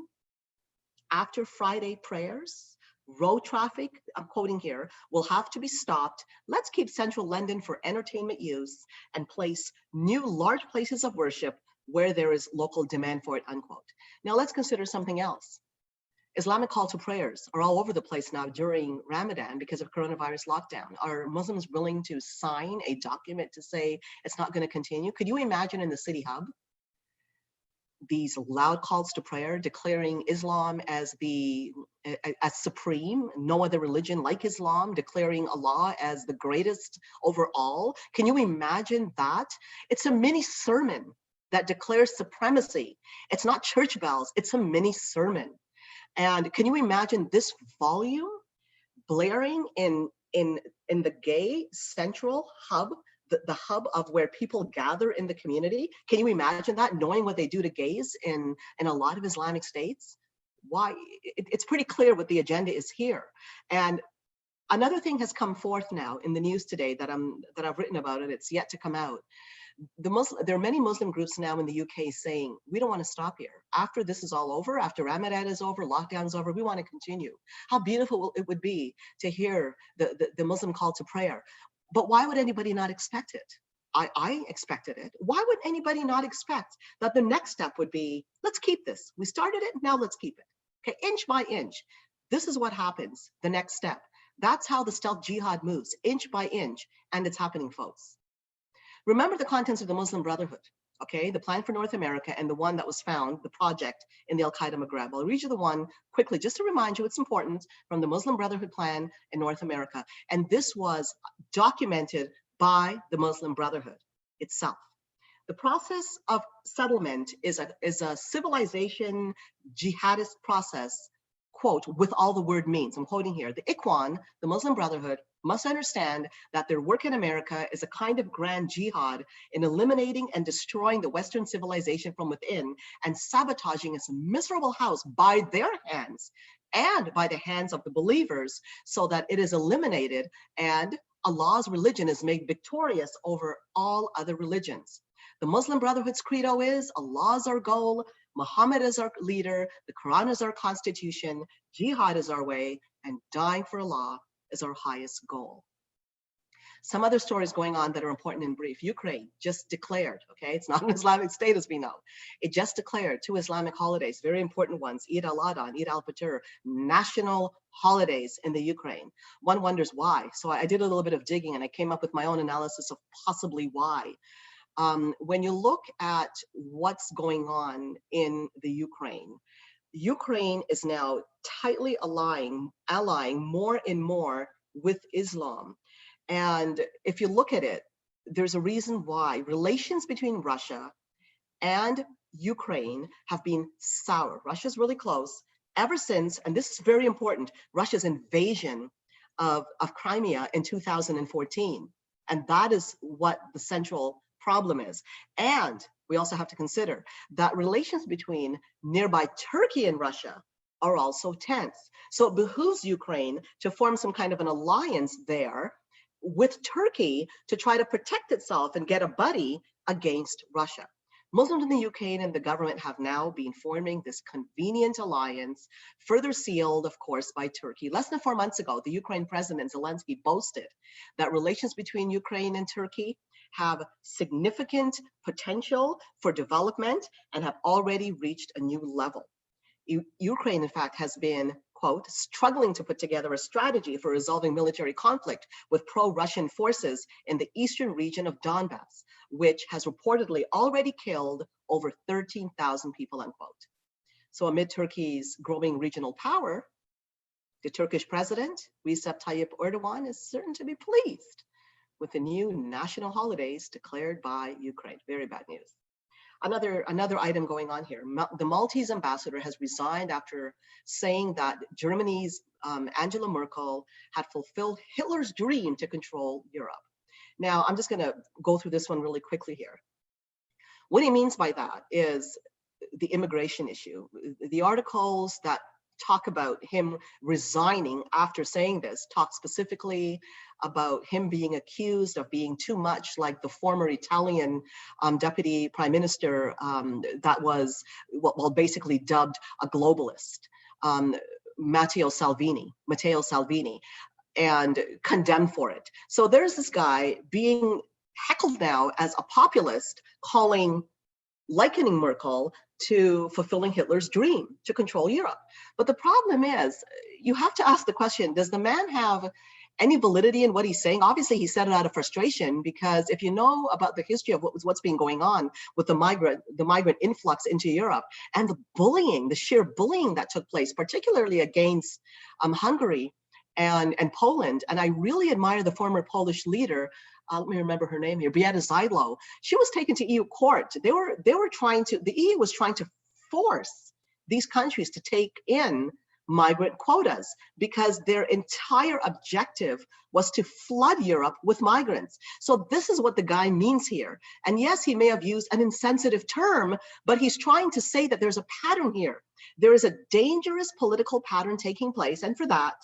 [SPEAKER 2] after Friday prayers Road traffic, I'm quoting here, will have to be stopped. Let's keep central London for entertainment use and place new large places of worship where there is local demand for it, unquote. Now let's consider something else. Islamic call to prayers are all over the place now during Ramadan because of coronavirus lockdown. Are Muslims willing to sign a document to say it's not going to continue? Could you imagine in the city hub these loud calls to prayer declaring Islam as supreme, no other religion like Islam, declaring Allah as the greatest over all? Can you imagine that? It's a mini sermon that declares supremacy. It's not church bells, it's a mini sermon. And can you imagine this volume blaring in the gay central hub, the hub of where people gather in the community? Can you imagine that, knowing what they do to gays in a lot of Islamic states? Why? It's pretty clear what the agenda is here. And another thing has come forth now in the news today that I've written about, and it's yet to come out. There are many Muslim groups now in the UK saying, we don't want to stop here. After this is all over, after Ramadan is over, lockdown is over, we want to continue. How beautiful it would be to hear the Muslim call to prayer. But why would anybody not expect it? I expected it. Why would anybody not expect that the next step would be, let's keep this. We started it, now let's keep it. Okay, inch by inch. This is what happens, the next step. That's how the stealth jihad moves, inch by inch, and it's happening, folks. Remember the contents of the Muslim Brotherhood, okay? The plan for North America and the one that was found, the project in the Al-Qaeda Maghreb. I'll read you the one quickly, just to remind you it's important, from the Muslim Brotherhood plan in North America. And this was documented by the Muslim Brotherhood itself. The process of settlement is a civilization jihadist process, quote, with all the word means. I'm quoting here. The Ikhwan, the Muslim Brotherhood, must understand that their work in America is a kind of grand jihad in eliminating and destroying the Western civilization from within and sabotaging its miserable house by their hands and by the hands of the believers, so that it is eliminated and Allah's religion is made victorious over all other religions. The Muslim Brotherhood's credo is, Allah is our goal, Muhammad is our leader, the Quran is our constitution, jihad is our way, and dying for Allah is our highest goal. Some other stories going on that are important in brief. Ukraine just declared, okay, it's not an Islamic state as we know. It just declared 2 Islamic holidays, very important ones, Eid al-Adha and Eid al-Fitr, national holidays in the Ukraine. One wonders why. So I did a little bit of digging and I came up with my own analysis of possibly why. When you look at what's going on in the Ukraine is now tightly allying more and more with Islam. And if you look at it, there's a reason why relations between Russia and Ukraine have been sour. Russia's really close ever since, and this is very important, Russia's invasion of Crimea in 2014. And that is what the central problem is. And we also have to consider that relations between nearby Turkey and Russia are also tense. So it behooves Ukraine to form some kind of an alliance there with Turkey to try to protect itself and get a buddy against Russia. Muslims in the UK and the government have now been forming this convenient alliance, further sealed, of course, by Turkey. Less than 4 months ago, the Ukraine President Zelensky boasted that relations between Ukraine and Turkey have significant potential for development and have already reached a new level. Ukraine, in fact, has been, quote, struggling to put together a strategy for resolving military conflict with pro-Russian forces in the eastern region of Donbass, which has reportedly already killed over 13,000 people, unquote. So amid Turkey's growing regional power, the Turkish president, Recep Tayyip Erdogan, is certain to be pleased with the new national holidays declared by Ukraine. Very bad news. Another item going on here. The Maltese ambassador has resigned after saying that Germany's Angela Merkel had fulfilled Hitler's dream to control Europe. Now, I'm just going to go through this one really quickly here. What he means by that is the immigration issue. The articles that talk about him resigning after saying this talk specifically about him being accused of being too much like the former Italian deputy prime minister that was, well, basically dubbed a globalist. Matteo Salvini, and condemned for it. So there's this guy being heckled now as a populist, likening Merkel to fulfilling Hitler's dream to control Europe. But the problem is, you have to ask the question, does the man have any validity in what he's saying? Obviously, he said it out of frustration, because if you know about the history of what's been going on with the migrant influx into Europe and the sheer bullying that took place, particularly against Hungary and Poland. And I really admire the former Polish leader, let me remember her name here, Beata Szydło. She was taken to EU court. The EU was trying to force these countries to take in migrant quotas, because their entire objective was to flood Europe with migrants. So this is what the guy means here. And yes, he may have used an insensitive term, but he's trying to say that there's a pattern here. There is a dangerous political pattern taking place, and for that,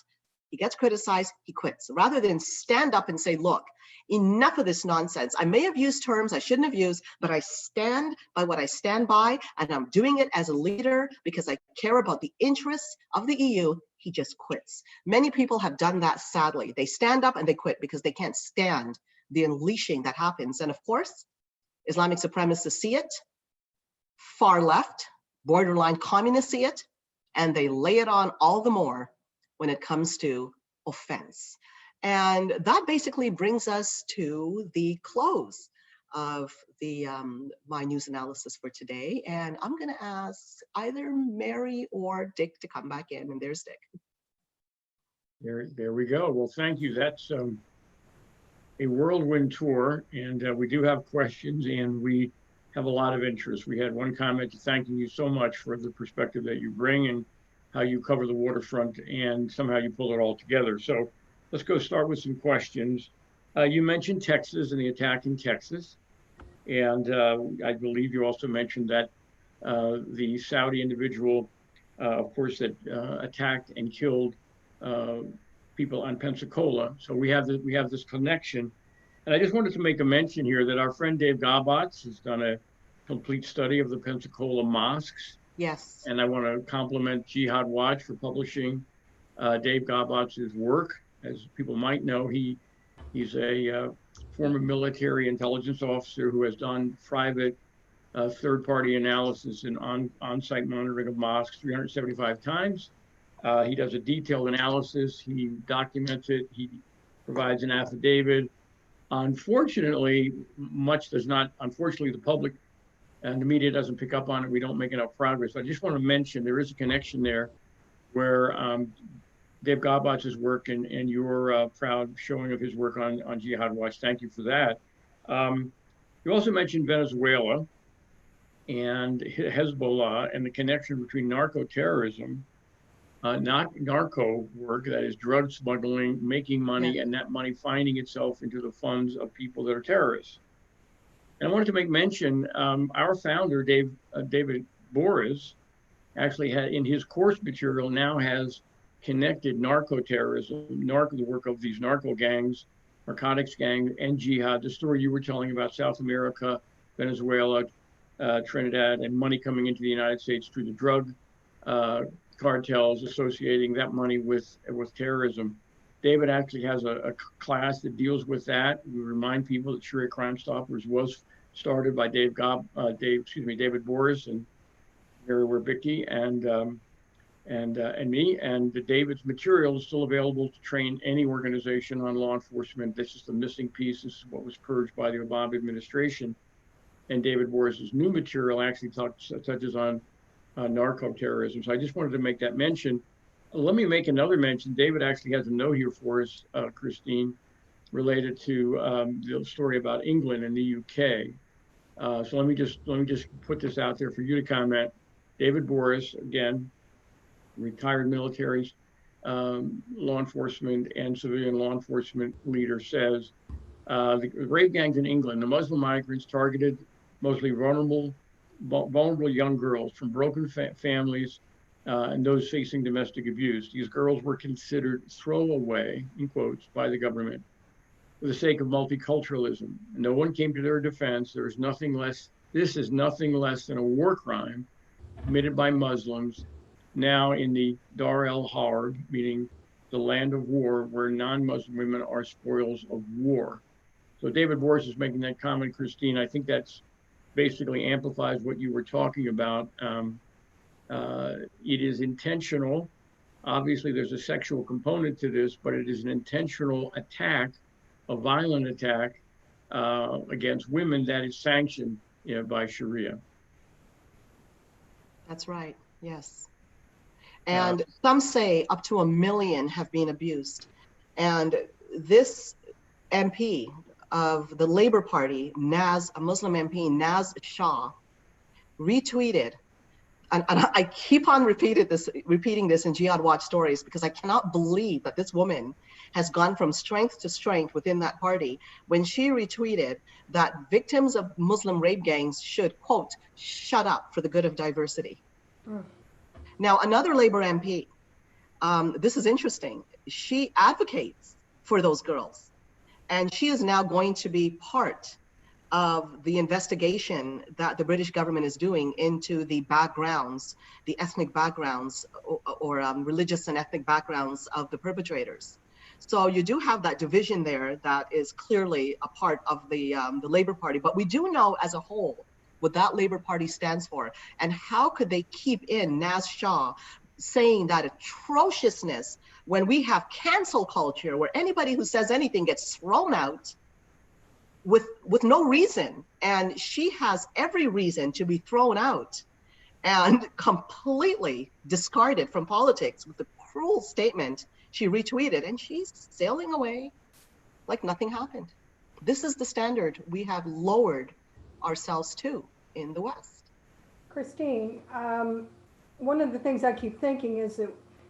[SPEAKER 2] he gets criticized, he quits, rather than stand up and say, look, enough of this nonsense. I may have used terms I shouldn't have used, but I stand by what I stand by, and I'm doing it as a leader because I care about the interests of the EU. He just quits. Many people have done that, sadly. They stand up and they quit because they can't stand the unleashing that happens. And of course, Islamic supremacists see it, far left, borderline communists see it, and they lay it on all the more when it comes to offense. And that basically brings us to the close of my news analysis for today. And I'm going to ask either Mary or Dick to come back in. And there's Dick.
[SPEAKER 1] There we go. Well, thank you. That's a whirlwind tour, and we do have questions, and we have a lot of interest. We had one comment thanking you so much for the perspective that you bring and how you cover the waterfront, and somehow you pull it all together. So let's go start with some questions. You mentioned Texas and the attack in Texas. And I believe you also mentioned that the Saudi individual, of course, that attacked and killed people on Pensacola. So we have this connection. And I just wanted to make a mention here that our friend Dave Gabbatz has done a complete study of the Pensacola mosques.
[SPEAKER 2] Yes.
[SPEAKER 1] And I want to compliment Jihad Watch for publishing Dave Gabbatz's work. As people might know, he's a former military intelligence officer who has done private third-party analysis and on-site monitoring of mosques 375 times. He does a detailed analysis. He documents it. He provides an affidavit. Unfortunately, the public and the media doesn't pick up on it. We don't make enough progress. I just want to mention there is a connection there where Dave Gabbatz's work and your proud showing of his work on Jihad Watch. Thank you for that. You also mentioned Venezuela and Hezbollah and the connection between narco-terrorism, narco work, that is drug smuggling, making money, yeah, and that money finding itself into the funds of people that are terrorists. And I wanted to make mention, our founder, David Boris, actually had in his course material now has connected narco-terrorism, the work of these narco gangs, narcotics gangs, and jihad, the story you were telling about South America, Venezuela, Trinidad, and money coming into the United States through the drug cartels, associating that money with terrorism. David actually has a class that deals with that. We remind people that Sharia Crime Stoppers was started by David Boris and Mary Werbicki and me. And David's material is still available to train any organization on law enforcement. This is the missing piece. This is what was purged by the Obama administration. And David Boris's new material actually touches on narco-terrorism. So I just wanted to make that mention. Let me make another mention. David actually has a note here for us, Christine, related to the story about England and the UK. So let me just put this out there for you to comment. David Boris, again, retired military law enforcement and civilian law enforcement leader, says the rape gangs in England, the Muslim migrants targeted mostly vulnerable young girls from broken families and those facing domestic abuse. These girls were considered throwaway, in quotes, by the government for the sake of multiculturalism. No one came to their defense. This is nothing less than a war crime committed by Muslims now in the Dar el-Harb, meaning the land of war, where non-Muslim women are spoils of war. So David Boris is making that comment, Christine. I think that's basically amplifies what you were talking about. It is intentional. Obviously, there's a sexual component to this, but it is an intentional attack, a violent attack against women that is sanctioned by Sharia.
[SPEAKER 2] That's right. Yes. And some say up to 1 million have been abused. And this MP of the Labour Party, Naz, a Muslim MP, Naz Shah, retweeted, and I keep on repeating this in Jihad Watch Stories, because I cannot believe that this woman has gone from strength to strength within that party when she retweeted that victims of Muslim rape gangs should, quote, shut up for the good of diversity. Now, another Labour MP, this is interesting, she advocates for those girls, and she is now going to be part of the investigation that the British government is doing into the backgrounds, the ethnic backgrounds or religious and ethnic backgrounds of the perpetrators. So you do have that division there that is clearly a part of the Labour Party, but we do know as a whole what that Labour Party stands for, and how could they keep in Naz Shah saying that atrociousness when we have cancel culture where anybody who says anything gets thrown out with no reason, and she has every reason to be thrown out and completely discarded from politics with the cruel statement she retweeted, and she's sailing away like nothing happened. This is the standard we have lowered ourselves to in the West.
[SPEAKER 3] Christine, one of the things I keep thinking is that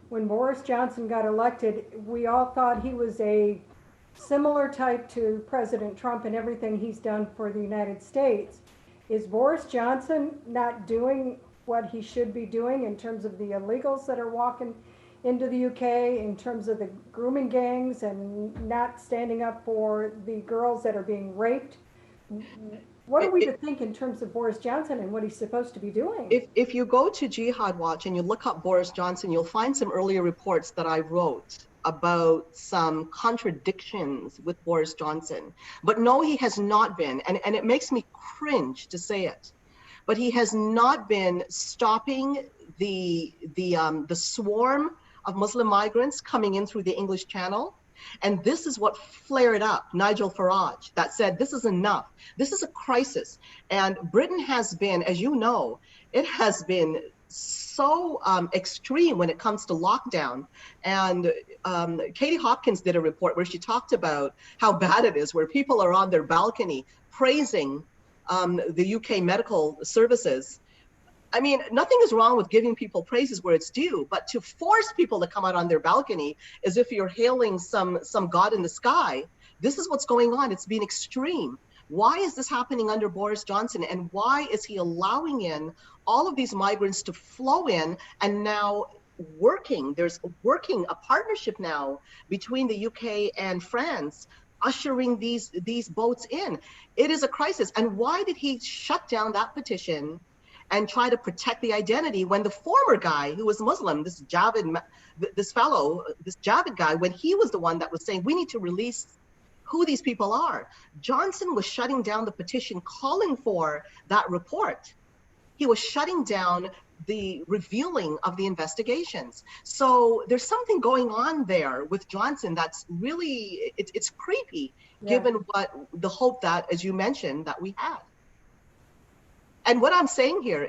[SPEAKER 3] when Boris Johnson got elected, we all thought he was a similar type to President Trump and everything he's done for the United States. Is Boris Johnson not doing what he should be doing in terms of the illegals that are walking into the UK, in terms of the grooming gangs, and not standing up for the girls that are being raped? What are we to think in terms of Boris Johnson and what he's supposed to be doing?
[SPEAKER 2] If you go to Jihad Watch and you look up Boris Johnson, you'll find some earlier reports that I wrote about some contradictions with Boris Johnson. But no, he has not been, and it makes me cringe to say it, but he has not been stopping the swarm of Muslim migrants coming in through the English Channel. And this is what flared up Nigel Farage, that said, this is enough. This is a crisis. And Britain has been, as you know, it has been so extreme when it comes to lockdown. And Katie Hopkins did a report where she talked about how bad it is, where people are on their balcony praising the UK medical services. I mean, nothing is wrong with giving people praises where it's due, but to force people to come out on their balcony as if you're hailing some god in the sky, this is what's going on. It's been extreme. Why is this happening under Boris Johnson? And why is he allowing in all of these migrants to flow in and now there's a partnership now between the UK and France, ushering these boats in? It is a crisis. And why did he shut down that petition and try to protect the identity when the former guy who was Muslim, this Javad guy, when he was the one that was saying, we need to release who these people are. Johnson was shutting down the petition calling for that report. He was shutting down the revealing of the investigations. So there's something going on there with Johnson that's really, it's creepy, given what the hope that, as you mentioned, that we had. And what I'm saying here,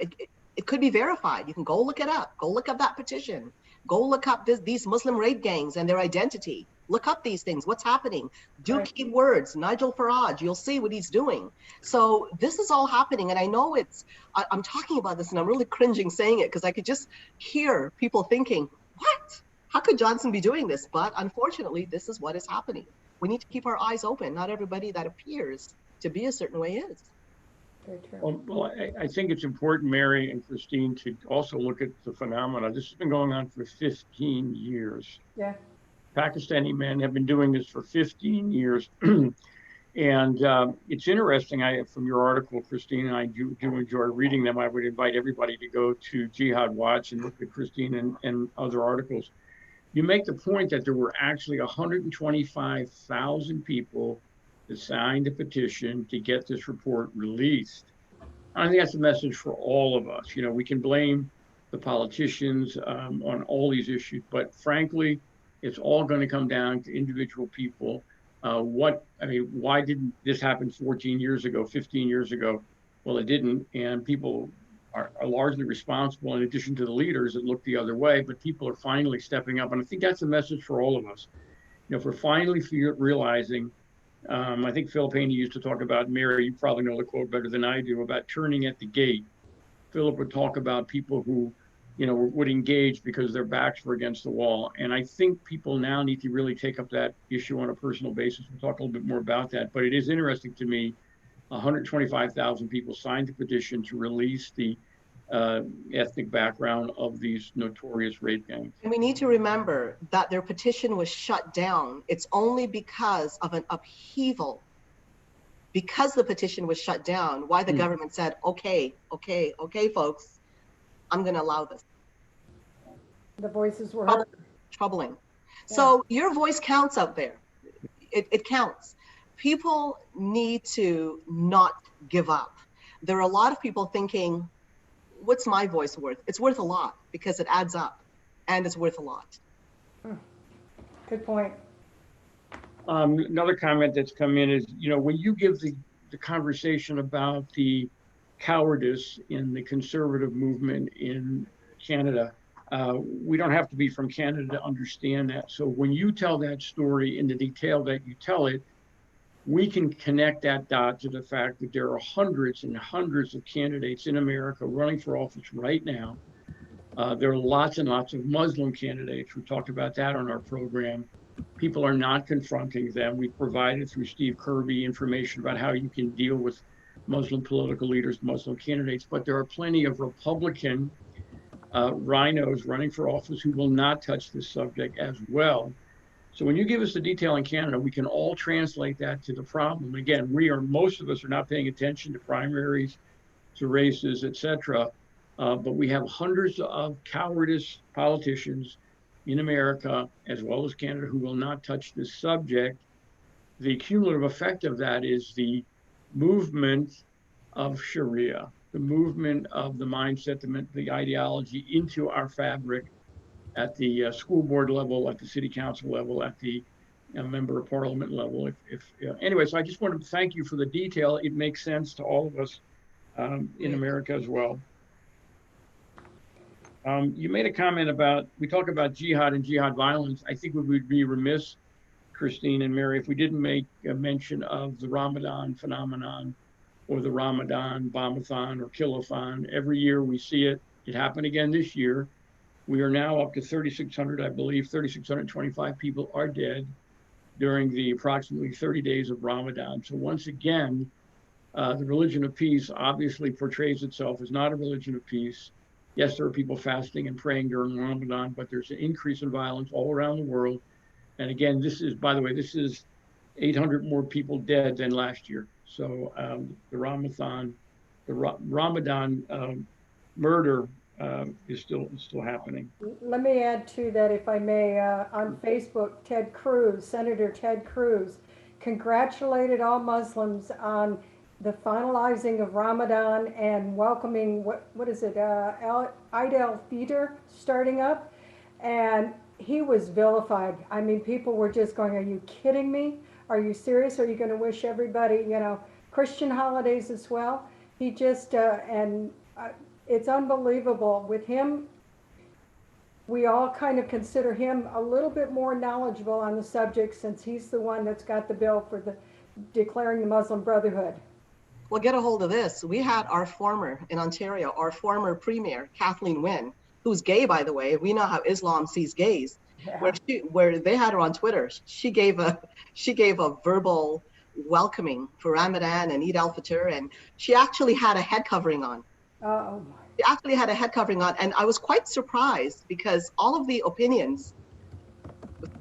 [SPEAKER 2] it could be verified. You can go look it up. Go look up that petition. Go look up these Muslim rape gangs and their identity. Look up these things. What's happening? Do keywords. Nigel Farage. You'll see what he's doing. So this is all happening. And I know I'm talking about this and I'm really cringing saying it because I could just hear people thinking, what? How could Johnson be doing this? But unfortunately, this is what is happening. We need to keep our eyes open. Not everybody that appears to be a certain way is.
[SPEAKER 1] Well, I think it's important, Mary and Christine, to also look at the phenomena. This has been going on for 15 years.
[SPEAKER 3] Yeah.
[SPEAKER 1] Pakistani men have been doing this for 15 years. And it's interesting, from your article, Christine, and I do enjoy reading them. I would invite everybody to go to Jihad Watch and look at Christine and other articles. You make the point that there were actually 125,000 people that signed a petition to get this report released. I think that's a message for all of us. You know, we can blame the politicians on all these issues, but frankly, it's all going to come down to individual people. Why didn't this happen 14 years ago, 15 years ago? Well, it didn't, and people are largely responsible in addition to the leaders that look the other way, but people are finally stepping up. And I think that's a message for all of us. You know, if we're finally realizing, I think Philip Haney used to talk about, Mary, you probably know the quote better than I do, about turning at the gate. Philip would talk about people who, you know, would engage because their backs were against the wall. And I think people now need to really take up that issue on a personal basis. We'll talk a little bit more about that. But it is interesting to me, 125,000 people signed the petition to release the ethnic background of these notorious rape gangs.
[SPEAKER 2] And we need to remember that their petition was shut down. It's only because of an upheaval, because the petition was shut down, why the government said, okay, folks, I'm going to allow this.
[SPEAKER 3] The voices were heard.
[SPEAKER 2] Troubling. Yeah. So your voice counts out there. It counts. People need to not give up. There are a lot of people thinking, what's my voice worth? It's worth a lot because it adds up, and it's worth a lot.
[SPEAKER 3] Good point.
[SPEAKER 1] Another comment that's come in is, you know, when you give the conversation about the cowardice in the conservative movement in Canada, we don't have to be from Canada to understand that. So when you tell that story in the detail that you tell it, we can connect that dot to the fact that there are hundreds and hundreds of candidates in America running for office right now. There are lots and lots of Muslim candidates. We talked about that on our program. People are not confronting them. We provided through Steve Kirby information about how you can deal with Muslim political leaders, Muslim candidates, but there are plenty of Republican rhinos running for office who will not touch this subject as well. So when you give us the detail in Canada, we can all translate that to the problem. Again, most of us are not paying attention to primaries, to races, etc. But we have hundreds of cowardice politicians in America, as well as Canada, who will not touch this subject. The cumulative effect of that is the movement of Sharia, the movement of the mindset, the ideology into our fabric at the school board level, at the city council level, at the member of parliament level. Anyway, so I just wanted to thank you for the detail. It makes sense to all of us in America as well. You made a comment about, we talk about jihad and jihad violence. I think we would be remiss, Christine and Mary, if we didn't make a mention of the Ramadan phenomenon, or the Ramadan bombathon or killathon. Every year we see it. It happened again this year. We are now up to 3,600, I believe, 3,625 people are dead during the approximately 30 days of Ramadan. So once again, the religion of peace obviously portrays itself as not a religion of peace. Yes, there are people fasting and praying during Ramadan, but there's an increase in violence all around the world. And again, this is, by the way, this is 800 more people dead than last year. So the Ramadan murder is still happening.
[SPEAKER 3] Let me add to that, if I may. On Facebook, Senator Ted Cruz, congratulated all Muslims on the finalizing of Ramadan and welcoming, what is it, Eid al-Fitr starting up. And he was vilified. I mean, people were just going, are you kidding me? Are you serious? Are you going to wish everybody, you know, Christian holidays as well? He just, it's unbelievable. With him, we all kind of consider him a little bit more knowledgeable on the subject, since he's the one that's got the bill for declaring the Muslim Brotherhood.
[SPEAKER 2] Well, get a hold of this. We had our former premier, Kathleen Wynne, who's gay, by the way. We know how Islam sees gays. Yeah. Where they had her on Twitter. She gave a verbal welcoming for Ramadan and Eid al-Fitr, and she actually had a head covering on.
[SPEAKER 3] Oh.
[SPEAKER 2] She actually had a head covering on, and I was quite surprised because all of the opinions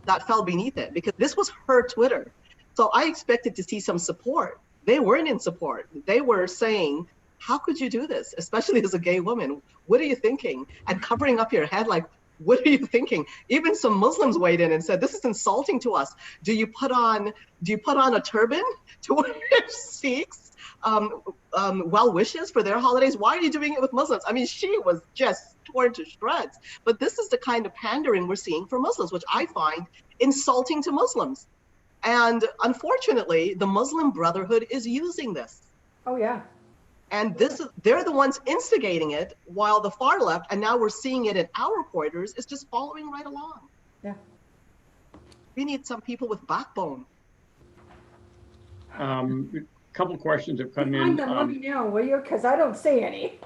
[SPEAKER 2] that fell beneath it, because this was her Twitter. So I expected to see some support. They weren't in support. They were saying, how could you do this, especially as a gay woman? What are you thinking? And covering up your head, like, what are you thinking? Even some Muslims weighed in and said, this is insulting to us. Do you put on a turban to where Sikhs well wishes for their holidays? Why are you doing it with Muslims? I mean, she was just torn to shreds. But this is the kind of pandering we're seeing for Muslims, which I find insulting to Muslims. And unfortunately, the Muslim Brotherhood is using this.
[SPEAKER 3] Oh, yeah.
[SPEAKER 2] And they're the ones instigating it, while the far left, and now we're seeing it in our quarters, is just following right along.
[SPEAKER 3] Yeah.
[SPEAKER 2] We need some people with backbone.
[SPEAKER 1] A couple questions have come in.
[SPEAKER 3] Find them, let me know, will you? Because I don't see any.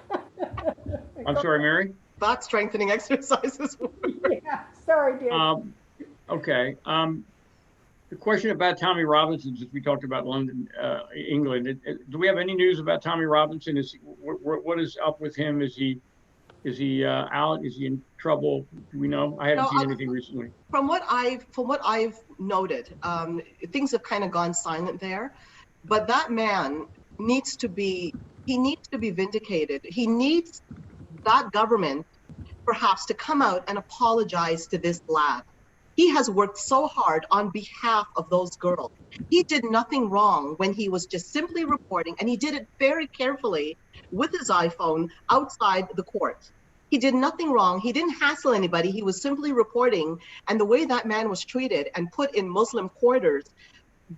[SPEAKER 1] I'm sorry, Mary?
[SPEAKER 2] Back strengthening exercises.
[SPEAKER 3] Yeah, sorry, dear.
[SPEAKER 1] Okay. The question about Tommy Robinson, since we talked about London, England, do we have any news about Tommy Robinson? What is up with him? Is he out? Is he in trouble? Do we know? I haven't seen anything recently.
[SPEAKER 2] From what I've noted, things have kind of gone silent there. But that man needs to be vindicated. He needs that government perhaps to come out and apologize to this lad. He has worked so hard on behalf of those girls. He did nothing wrong when he was just simply reporting, and he did it very carefully with his iPhone outside the court. He did nothing wrong. He didn't hassle anybody. He was simply reporting. And the way that man was treated and put in Muslim quarters,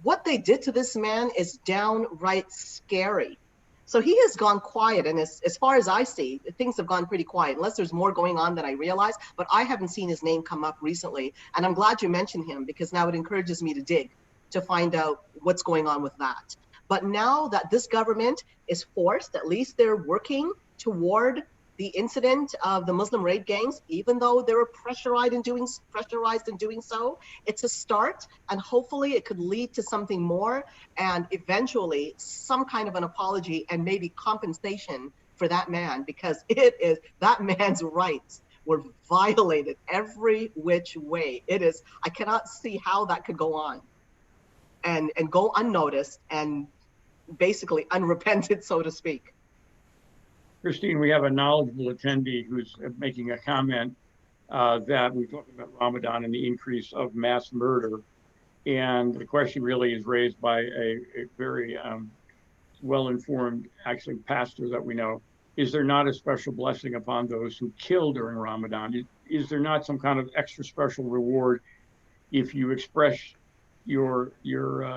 [SPEAKER 2] what they did to this man is downright scary. So he has gone quiet, and as far as I see, things have gone pretty quiet, unless there's more going on than I realize, but I haven't seen his name come up recently. And I'm glad you mentioned him, because now it encourages me to dig to find out what's going on with that. But now that this government is forced, at least they're working toward the incident of the Muslim raid gangs, even though they were pressurized in doing so, it's a start, and hopefully it could lead to something more, and eventually some kind of an apology and maybe compensation for that man, because that man's rights were violated every which way. I cannot see how that could go on and go unnoticed and basically unrepented, so to speak.
[SPEAKER 1] Christine, we have a knowledgeable attendee who's making a comment that we talked about Ramadan and the increase of mass murder. And the question really is raised by a very well-informed, actually, pastor that we know. Is there not a special blessing upon those who kill during Ramadan? Is there not some kind of extra special reward if you express your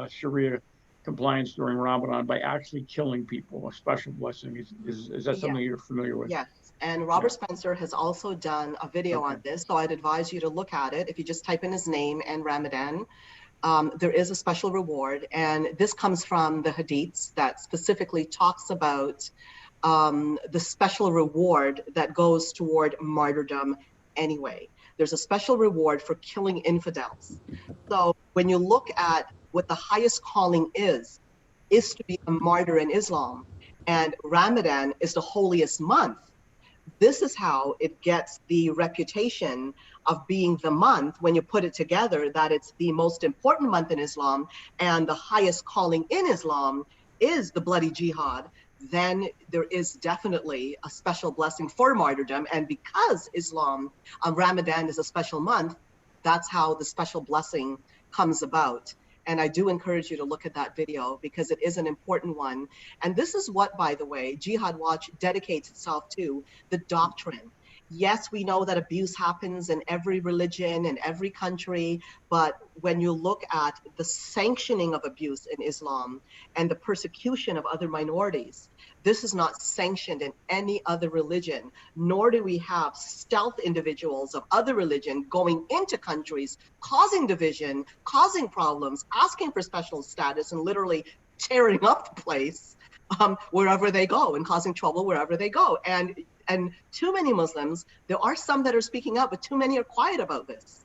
[SPEAKER 1] Sharia compliance during Ramadan by actually killing people? A special blessing? Is that something you're familiar with?
[SPEAKER 2] Yes, and Robert Spencer has also done a video on this, so I'd advise you to look at it. If you just type in his name and Ramadan, there is a special reward, and this comes from the Hadiths that specifically talks about the special reward that goes toward martyrdom anyway. There's a special reward for killing infidels. So when you look at what the highest calling is to be a martyr in Islam, and Ramadan is the holiest month. This is how it gets the reputation of being the month, when you put it together, that it's the most important month in Islam, and the highest calling in Islam is the bloody jihad. Then there is definitely a special blessing for martyrdom. And because Ramadan is a special month, that's how the special blessing comes about. And I do encourage you to look at that video, because it is an important one. And this is what, by the way, Jihad Watch dedicates itself to, the doctrine. Yes, we know that abuse happens in every religion, in every country, but when you look at the sanctioning of abuse in Islam and the persecution of other minorities, this is not sanctioned in any other religion, nor do we have stealth individuals of other religion going into countries, causing division, causing problems, asking for special status, and literally tearing up the place wherever they go, and causing trouble wherever they go. And too many Muslims, there are some that are speaking up, but too many are quiet about this.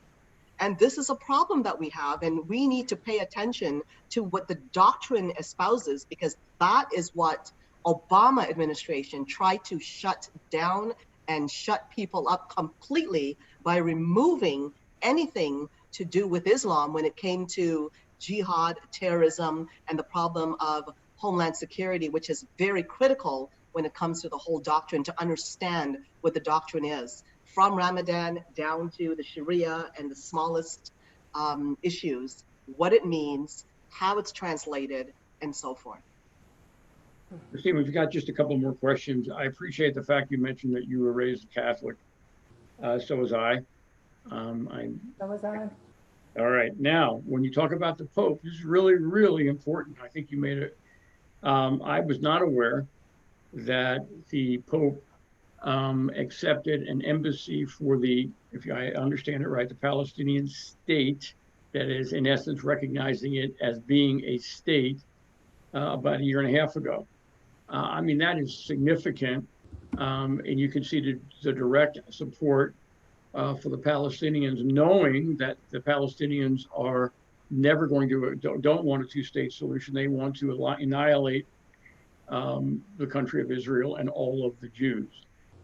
[SPEAKER 2] And this is a problem that we have, and we need to pay attention to what the doctrine espouses, because that is what Obama administration tried to shut down and shut people up completely by removing anything to do with Islam when it came to jihad, terrorism, and the problem of homeland security, which is very critical when it comes to the whole doctrine, to understand what the doctrine is, from Ramadan down to the Sharia and the smallest issues, what it means, how it's translated, and so forth.
[SPEAKER 1] Christine, we've got just a couple more questions. I appreciate the fact you mentioned that you were raised Catholic. So was I.
[SPEAKER 3] So was I.
[SPEAKER 1] All right. Now, when you talk about the Pope, this is really, really important. I think you made it. I was not aware that the Pope accepted an embassy for the, if I understand it right, the Palestinian state, that is in essence recognizing it as being a state about a year and a half ago. I mean, that is significant. And you can see the direct support for the Palestinians, knowing that the Palestinians are never going to, don't want a two-state solution. They want to annihilate the country of Israel and all of the Jews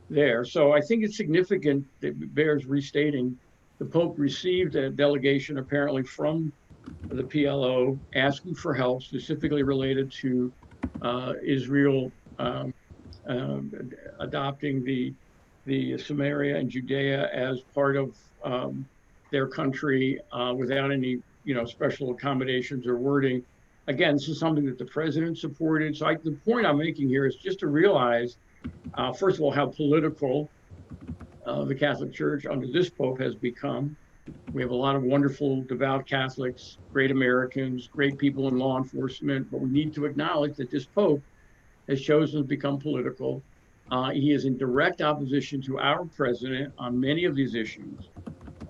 [SPEAKER 1] there. So I think it's significant that bears restating. The Pope received a delegation apparently from the PLO asking for help specifically related to Israel adopting the Samaria and Judea as part of their country without any special accommodations or wording. Again, this is something that the president supported. So the point I'm making here is just to realize, first of all, how political the Catholic Church under this Pope has become. We have a lot of wonderful, devout Catholics, great Americans, great people in law enforcement, but we need to acknowledge that this Pope has chosen to become political. He is in direct opposition to our president on many of these issues.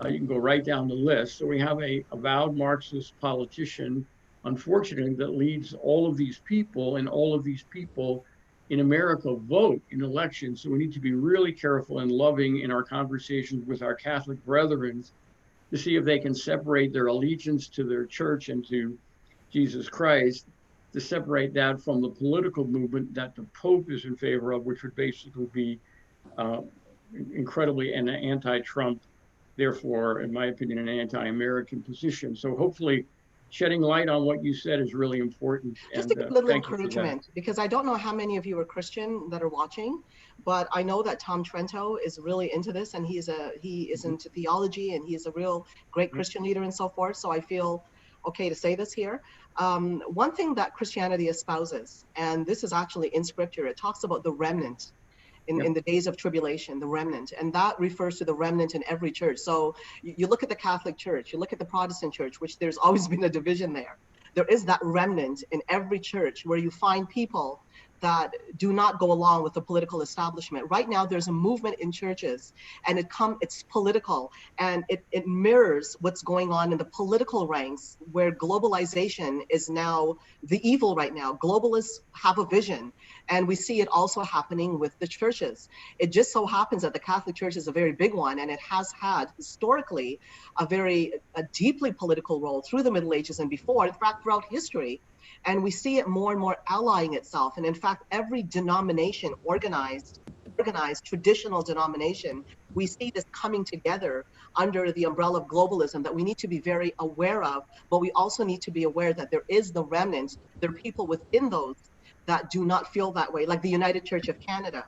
[SPEAKER 1] You can go right down the list. So we have a avowed Marxist politician, unfortunately, that leads all of these people, and all of these people in America vote in elections. So we need to be really careful and loving in our conversations with our Catholic brethren to see if they can separate their allegiance to their church and to Jesus Christ, to separate that from the political movement that the Pope is in favor of, which would basically be incredibly an anti-Trump, therefore, in my opinion, an anti-American position. So hopefully shedding light on what you said is really important.
[SPEAKER 2] Just to give a little encouragement, because I don't know how many of you are Christian that are watching, but I know that Tom Trento is really into this, and he is into theology, and he is a real great Christian leader and so forth. So I feel okay to say this here. One thing that Christianity espouses, and this is actually in scripture, it talks about the remnant in the days of tribulation, the remnant, and that refers to the remnant in every church. So you look at the Catholic Church, you look at the Protestant Church, which there's always been a division there. There is that remnant in every church where you find people that do not go along with the political establishment. Right now, there's a movement in churches, and it's political, and it mirrors what's going on in the political ranks, where globalization is now the evil right now. Globalists have a vision, and we see it also happening with the churches. It just so happens that the Catholic Church is a very big one, and it has had historically a deeply political role through the Middle Ages and before, in fact, throughout history. And we see it more and more allying itself. And in fact, every denomination, organized traditional denomination, we see this coming together under the umbrella of globalism that we need to be very aware of. But we also need to be aware that there is the remnant. There are people within those that do not feel that way, like the United Church of Canada.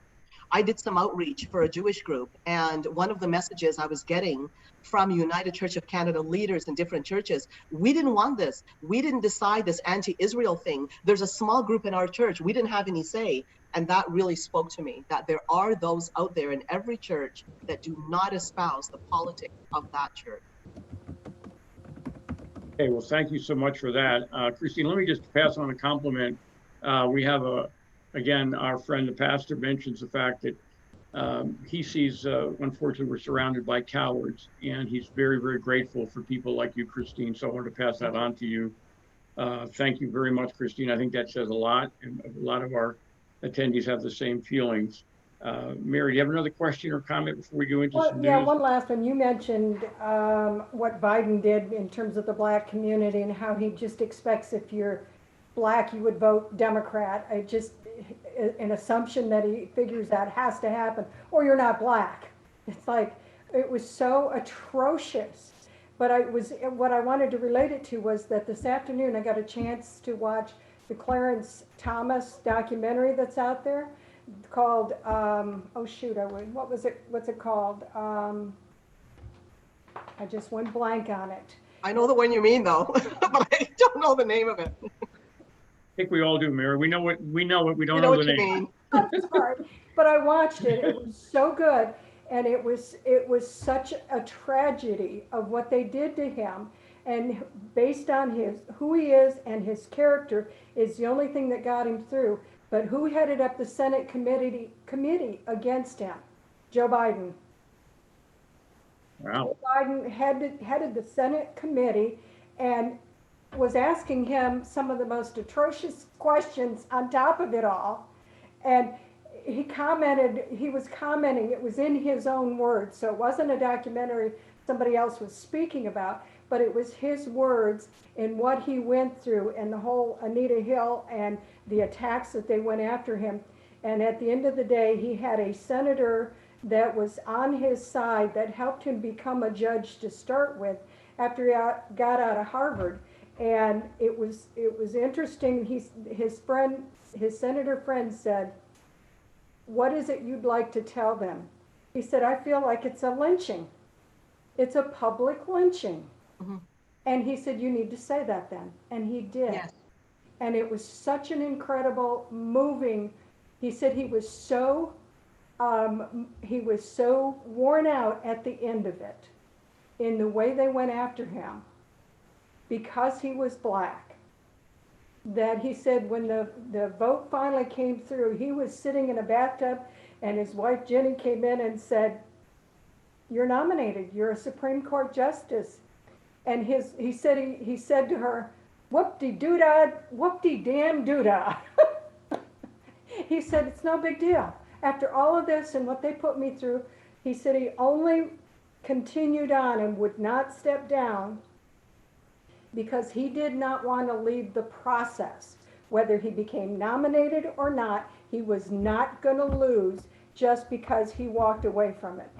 [SPEAKER 2] I did some outreach for a Jewish group, and one of the messages I was getting from United Church of Canada leaders in different churches, we didn't want this. We didn't decide this anti-Israel thing. There's a small group in our church. We didn't have any say. And that really spoke to me, that there are those out there in every church that do not espouse the politics of that church.
[SPEAKER 1] Okay, well, thank you so much for that. Christine, let me just pass on a compliment. We have again, our friend, the pastor, mentions the fact that he sees, unfortunately, we're surrounded by cowards, and he's very, very grateful for people like you, Christine. So I wanted to pass that on to you. Thank you very much, Christine. I think that says a lot, and a lot of our attendees have the same feelings. Mary, do you have another question or comment before we go into some news?
[SPEAKER 3] Yeah, one last one. You mentioned what Biden did in terms of the Black community and how he just expects if you're Black, you would vote Democrat. An assumption that he figures that has to happen, or you're not Black. It's like, it was so atrocious. But what I wanted to relate it to was that this afternoon I got a chance to watch the Clarence Thomas documentary that's out there called, oh shoot, what's it called? I just went blank on it.
[SPEAKER 2] I know the one you mean though, but I don't know the name of it.
[SPEAKER 1] I think we all do, Mary. We know it. We don't
[SPEAKER 2] You know
[SPEAKER 1] know
[SPEAKER 2] what
[SPEAKER 1] the
[SPEAKER 2] you
[SPEAKER 1] name.
[SPEAKER 2] mean.
[SPEAKER 3] I'm sorry, but I watched it. It was so good, and it was such a tragedy of what they did to him, and based on who he is and his character is the only thing that got him through. But who headed up the Senate committee against him? Joe Biden.
[SPEAKER 1] Wow.
[SPEAKER 3] Joe Biden headed the Senate committee and was asking him some of the most atrocious questions on top of it all. And he was commenting, it was in his own words, so it wasn't a documentary somebody else was speaking about, but it was his words and what he went through and the whole Anita Hill and the attacks that they went after him. And at the end of the day, he had a senator that was on his side that helped him become a judge to start with after he got out of Harvard. And it was interesting. His senator friend said, "What is it you'd like to tell them?" He said, "I feel like it's a lynching. It's a public lynching."
[SPEAKER 2] Mm-hmm.
[SPEAKER 3] And he said, "You need to say that then." And he did.
[SPEAKER 2] Yes.
[SPEAKER 3] And it was such an incredible, moving. He said he was so worn out at the end of it in the way they went after him because he was black, that he said when the vote finally came through, he was sitting in a bathtub and his wife Jenny came in and said, "You're nominated, you're a Supreme Court justice." And he said to her, "Whoop-de-doo-dah, whoop-de-damn-doo-dah." He said, "It's no big deal. After all of this and what they put me through," he said he only continued on and would not step down because he did not want to leave the process. Whether he became nominated or not, he was not going to lose just because he walked away from it.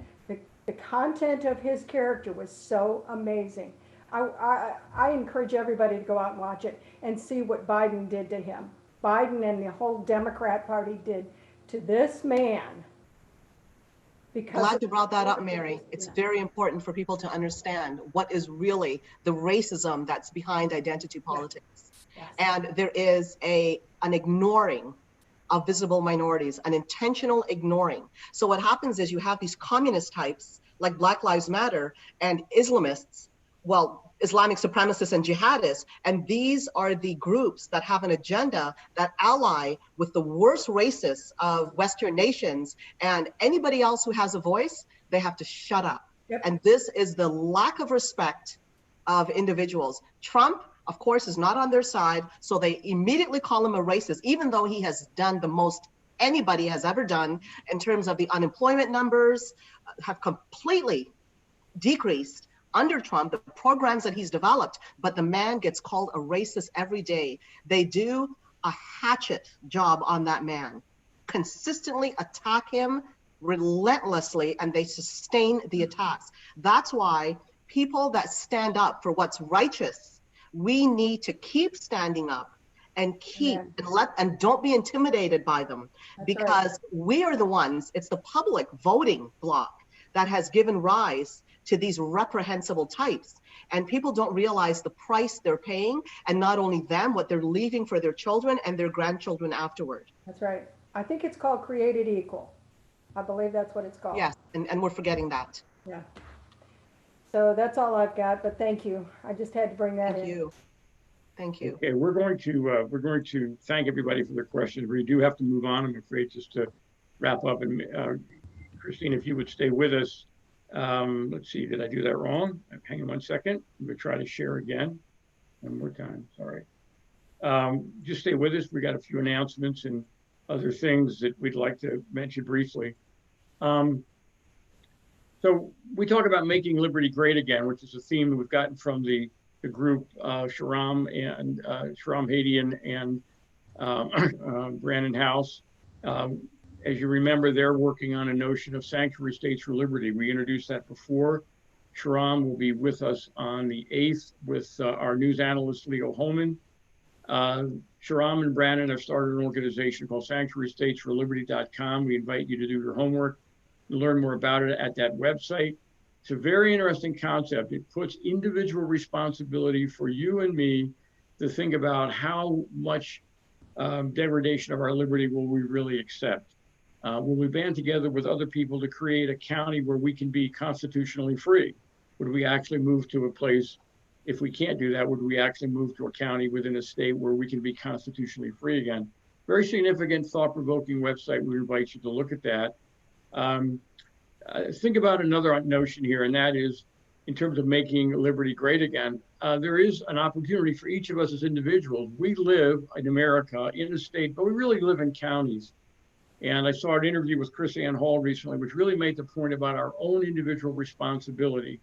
[SPEAKER 3] The content of his character was so amazing. I encourage everybody to go out and watch it and see what Biden did to him. Biden and the whole Democrat Party did to this man.
[SPEAKER 2] Glad you brought that up, Mary. It's very important for people to understand what is really the racism that's behind identity politics.
[SPEAKER 3] Yes.
[SPEAKER 2] And there is an ignoring of visible minorities, an intentional ignoring. So what happens is you have these communist types like Black Lives Matter and Islamists, well, Islamic supremacists and jihadists, and these are the groups that have an agenda that ally with the worst racists of Western nations, and anybody else who has a voice, they have to shut up.
[SPEAKER 3] Yep.
[SPEAKER 2] And this is the lack of respect of individuals. Trump, of course, is not on their side, so they immediately call him a racist, even though he has done the most anybody has ever done in terms of the unemployment numbers have completely decreased under Trump, the programs that he's developed, but the man gets called a racist every day. They do a hatchet job on that man, consistently attack him relentlessly, and they sustain the attacks. That's why people that stand up for what's righteous, we need to keep standing up and keep and don't be intimidated by them. That's because we are the ones, it's the public voting bloc that has given rise to these reprehensible types. And people don't realize the price they're paying, and not only them, what they're leaving for their children and their grandchildren afterward.
[SPEAKER 3] That's right. I think it's called created equal. I believe that's what it's called.
[SPEAKER 2] Yes, and we're forgetting that.
[SPEAKER 3] Yeah. So that's all I've got, but thank you. I just had to bring that in.
[SPEAKER 2] Thank you. Thank you.
[SPEAKER 1] Okay, we're going to thank everybody for their questions. We do have to move on, I'm afraid, just to wrap up. And Christine, if you would stay with us. Let's see, did I do that wrong? Hang on 1 second. I'm gonna try to share again. One more time, sorry. Just stay with us. We got a few announcements and other things that we'd like to mention briefly. So we talk about making liberty great again, which is a theme that we've gotten from the group Sharam Hadian and Brandon House. As you remember, they're working on a notion of sanctuary states for liberty. We introduced that before. Sharam will be with us on the 8th with our news analyst, Leo Holman. Sharam and Brandon have started an organization called sanctuarystatesforliberty.com. We invite you to do your homework and learn more about it at that website. It's a very interesting concept. It puts individual responsibility for you and me to think about how much degradation of our liberty will we really accept. Will we band together with other people to create a county where we can be constitutionally free? Would we actually move to a place, if we can't do that, would we actually move to a county within a state where we can be constitutionally free again? Very significant, thought-provoking website. We invite you to look at that. Think about another notion here, and that is in terms of making liberty great again. There is an opportunity for each of us as individuals. We live in America, in the state, but we really live in counties. And I saw an interview with Chris Ann Hall recently, which really made the point about our own individual responsibility.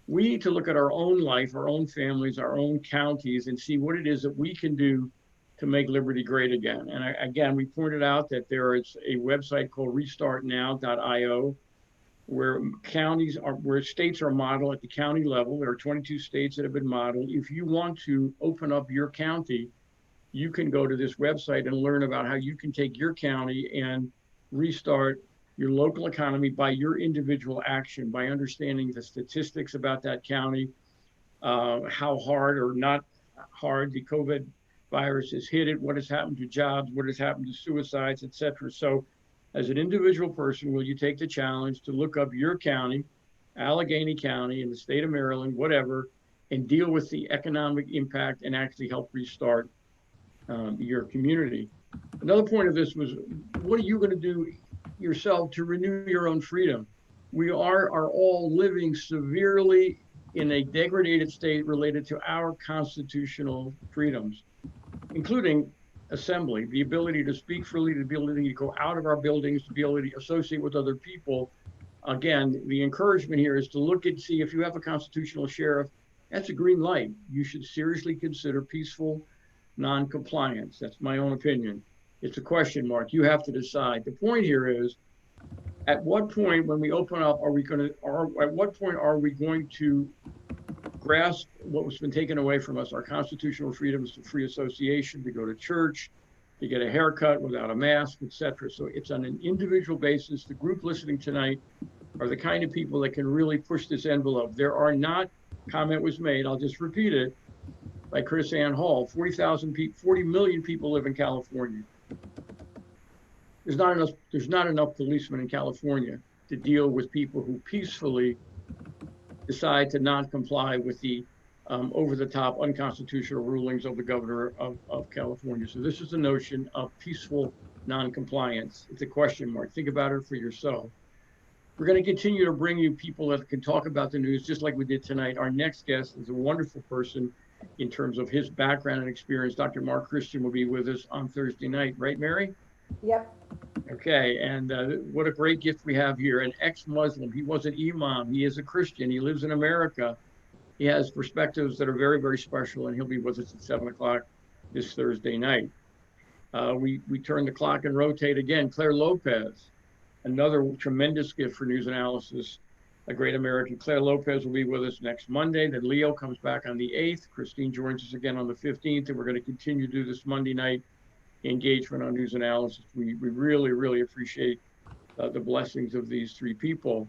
[SPEAKER 1] We need to look at our own life, our own families, our own counties, and see what it is that we can do to make liberty great again. And again, we pointed out that there is a website called restartnow.io, where where states are modeled at the county level. There are 22 states that have been modeled. If you want to open up your county, you can go to this website and learn about how you can take your county and restart your local economy by your individual action, by understanding the statistics about that county, how hard or not hard the COVID virus has hit it, what has happened to jobs, what has happened to suicides, et cetera. So as an individual person, will you take the challenge to look up your county, Allegheny County in the state of Maryland, whatever, and deal with the economic impact and actually help restart your community? Another point of this was, what are you going to do yourself to renew your own freedom? We are all living severely in a degraded state related to our constitutional freedoms, including assembly, the ability to speak freely, the ability to go out of our buildings, the ability to associate with other people. Again, the encouragement here is to look and see if you have a constitutional sheriff, that's a green light. You should seriously consider peaceful non-compliance. That's my own opinion. It's a question mark. You have to decide. The point here is, at what point when we open up, at what point are we going to grasp what was been taken away from us, our constitutional freedoms to free association, to go to church, to get a haircut without a mask, etc. So it's on an individual basis. The group listening tonight are the kind of people that can really push this envelope. There are not, comment was made, I'll just repeat it, by Chris Ann Hall, 40 million people live in California. There's not enough policemen in California to deal with people who peacefully decide to not comply with the over-the-top unconstitutional rulings of the governor of California. So this is the notion of peaceful non-compliance. It's a question mark. Think about it for yourself. We're going to continue to bring you people that can talk about the news just like we did tonight. Our next guest is a wonderful person in terms of his background and experience. Dr. Mark Christian will be with us on Thursday night, right, Mary?
[SPEAKER 3] Yep.
[SPEAKER 1] Okay, and what a great gift we have here. An ex-Muslim, he was an imam, he is a Christian, he lives in America. He has perspectives that are very, very special, and he'll be with us at 7 o'clock this Thursday night. We turn the clock and rotate again. Claire Lopez, another tremendous gift for news analysis, a great American. Claire Lopez will be with us next Monday. Then Leo comes back on the 8th. Christine joins us again on the 15th, and we're going to continue to do this Monday night engagement on news analysis. We really, really appreciate the blessings of these three people.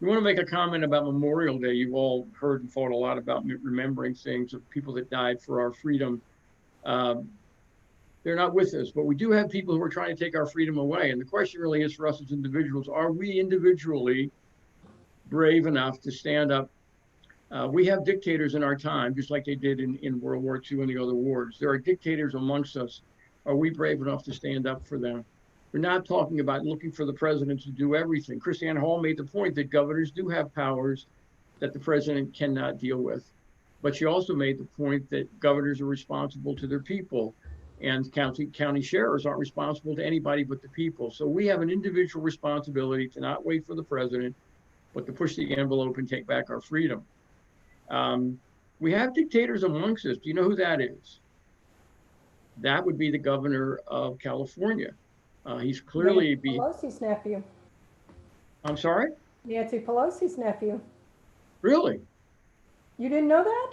[SPEAKER 1] We want to make a comment about Memorial Day. You've all heard and thought a lot about remembering things of people that died for our freedom. They're not with us, but we do have people who are trying to take our freedom away. And the question really is for us as individuals, are we individually brave enough to stand up? We have dictators in our time, just like they did in World War II and the other wars. There are dictators amongst us. Are we brave enough to stand up for them? We're not talking about looking for the president to do everything. Chris Ann Hall made the point that governors do have powers that the president cannot deal with. But she also made the point that governors are responsible to their people, and county sheriffs aren't responsible to anybody but the people. So we have an individual responsibility to not wait for the president, but to push the envelope and take back our freedom. We have dictators amongst us. Do you know who that is? That would be the governor of California. He's clearly
[SPEAKER 3] Pelosi's nephew.
[SPEAKER 1] I'm sorry?
[SPEAKER 3] Nancy Pelosi's nephew.
[SPEAKER 1] Really?
[SPEAKER 3] You didn't know that?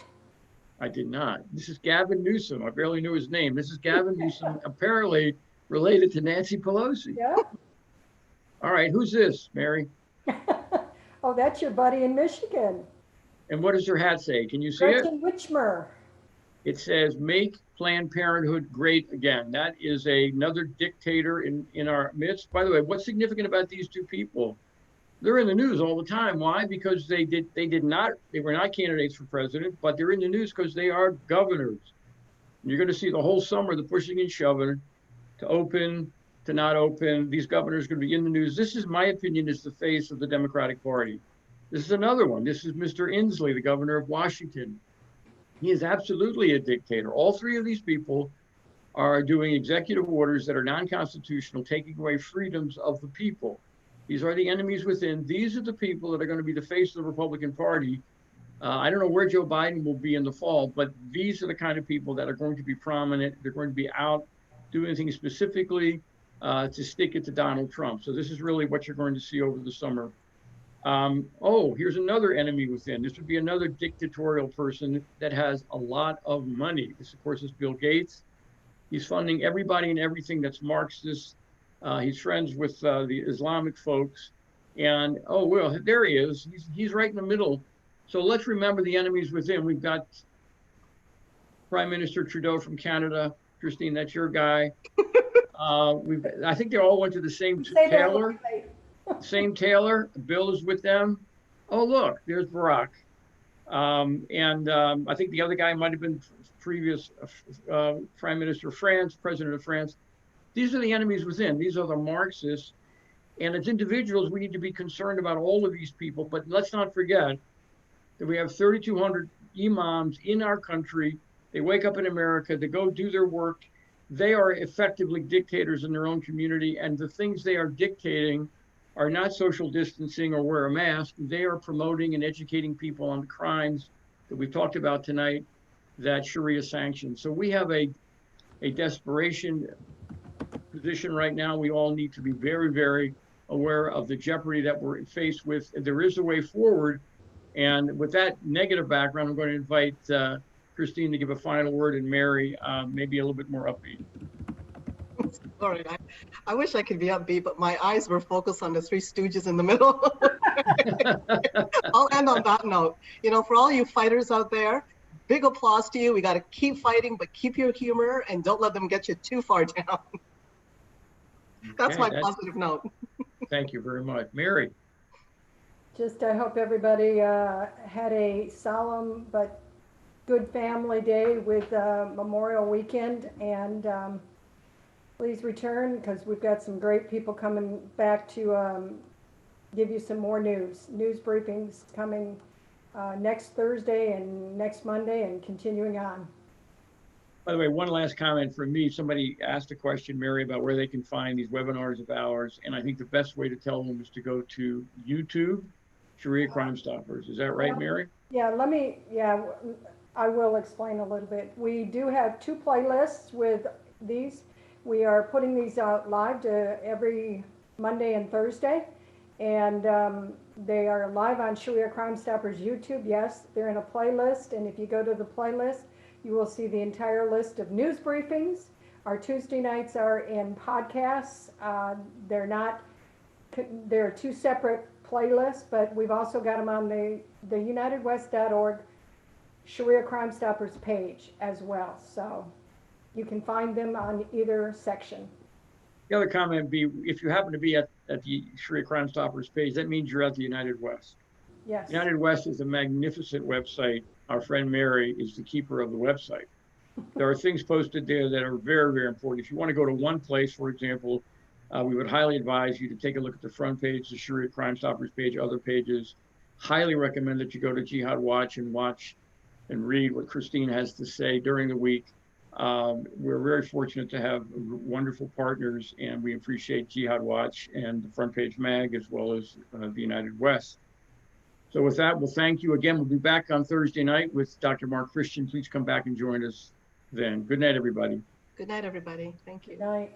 [SPEAKER 1] I did not. This is Gavin Newsom. I barely knew his name. This is Gavin Newsom, apparently related to Nancy Pelosi.
[SPEAKER 3] Yeah.
[SPEAKER 1] All right, who's this, Mary?
[SPEAKER 3] Oh, that's your buddy in Michigan.
[SPEAKER 1] And what does her hat say? Can you see it?
[SPEAKER 3] Gretchen Whitmer.
[SPEAKER 1] It says, "Make Planned Parenthood great again." That is another dictator in our midst. By the way, what's significant about these two people? They're in the news all the time. Why? Because they were not candidates for president, but they're in the news because they are governors. And you're going to see the whole summer the pushing and shoving to open, to not open. These governors are going to be in the news. This is, my opinion, is the face of the Democratic Party. This is another one. This is Mr. Inslee, the governor of Washington. He is absolutely a dictator. All three of these people are doing executive orders that are non-constitutional, taking away freedoms of the people. These are the enemies within. These are the people that are going to be the face of the Republican Party. I don't know where Joe Biden will be in the fall, but these are the kind of people that are going to be prominent. They're going to be out doing things specifically to stick it to Donald Trump. So this is really what you're going to see over the summer. Oh, here's another enemy within. This would be another dictatorial person that has a lot of money. This, of course, is Bill Gates. He's funding everybody and everything that's Marxist. He's friends with the Islamic folks. And, oh, well, there he is. He's right in the middle. So let's remember the enemies within. We've got Prime Minister Trudeau from Canada. Christine, that's your guy. I think they all went to the same tailor. Same tailor. Bill is with them. Oh, look, there's Barack. I think the other guy might have been previous Prime Minister of France, President of France. These are the enemies within. These are the Marxists. And as individuals, we need to be concerned about all of these people. But let's not forget that we have 3,200 imams in our country. They wake up in America, they go do their work. They are effectively dictators in their own community. And the things they are dictating are not social distancing or wear a mask. They are promoting and educating people on the crimes that we've talked about tonight that Sharia sanctions. So we have a desperation position right now. We all need to be very, very aware of the jeopardy that we're faced with. There is a way forward. And with that negative background, I'm going to invite Christine to give a final word, and Mary, maybe a little bit more upbeat.
[SPEAKER 2] Sorry, I wish I could be upbeat, but my eyes were focused on the Three Stooges in the middle. I'll end on that note. You know, for all you fighters out there, big applause to you. We got to keep fighting, but keep your humor and don't let them get you too far down. That's my positive note. Thank
[SPEAKER 1] you very much. Mary.
[SPEAKER 3] Just, I hope everybody had a solemn but good family day with Memorial Weekend, and please return because we've got some great people coming back to give you some more news briefings coming next Thursday and next Monday and continuing on.
[SPEAKER 1] By the way, one last comment from me. Somebody asked a question, Mary, about where they can find these webinars of ours, and I think the best way to tell them is to go to YouTube, Sharia Crime Stoppers. Is that right, Mary?
[SPEAKER 3] Yeah, I will explain a little bit. We do have two playlists with these. We are putting these out live to every Monday and Thursday, and they are live on Sharia Crime Stoppers YouTube. Yes, they're in a playlist, and if you go to the playlist, you will see the entire list of news briefings. Our Tuesday nights are in podcasts. They're two separate playlists, but we've also got them on the UnitedWest.org Sharia Crime Stoppers page as well. So you can find them on either section.
[SPEAKER 1] The other comment would be, if you happen to be at the Sharia Crime Stoppers page, that means you're at the United West.
[SPEAKER 3] Yes.
[SPEAKER 1] United West is a magnificent website. Our friend Mary is the keeper of the website. There are things posted there that are very, very important. If you want to go to one place, for example, we would highly advise you to take a look at the front page, the Sharia Crime Stoppers page, other pages. Highly recommend that you go to Jihad watch and read what Christine has to say during the week. We're very fortunate to have wonderful partners, and we appreciate Jihad Watch and the FrontPage Mag, as well as the United West. So with that, we'll thank you again. We'll be back on Thursday night with Dr. Mark Christian. Please come back and join us then. Good night, everybody.
[SPEAKER 2] Good night, everybody. Thank you.
[SPEAKER 3] Good night.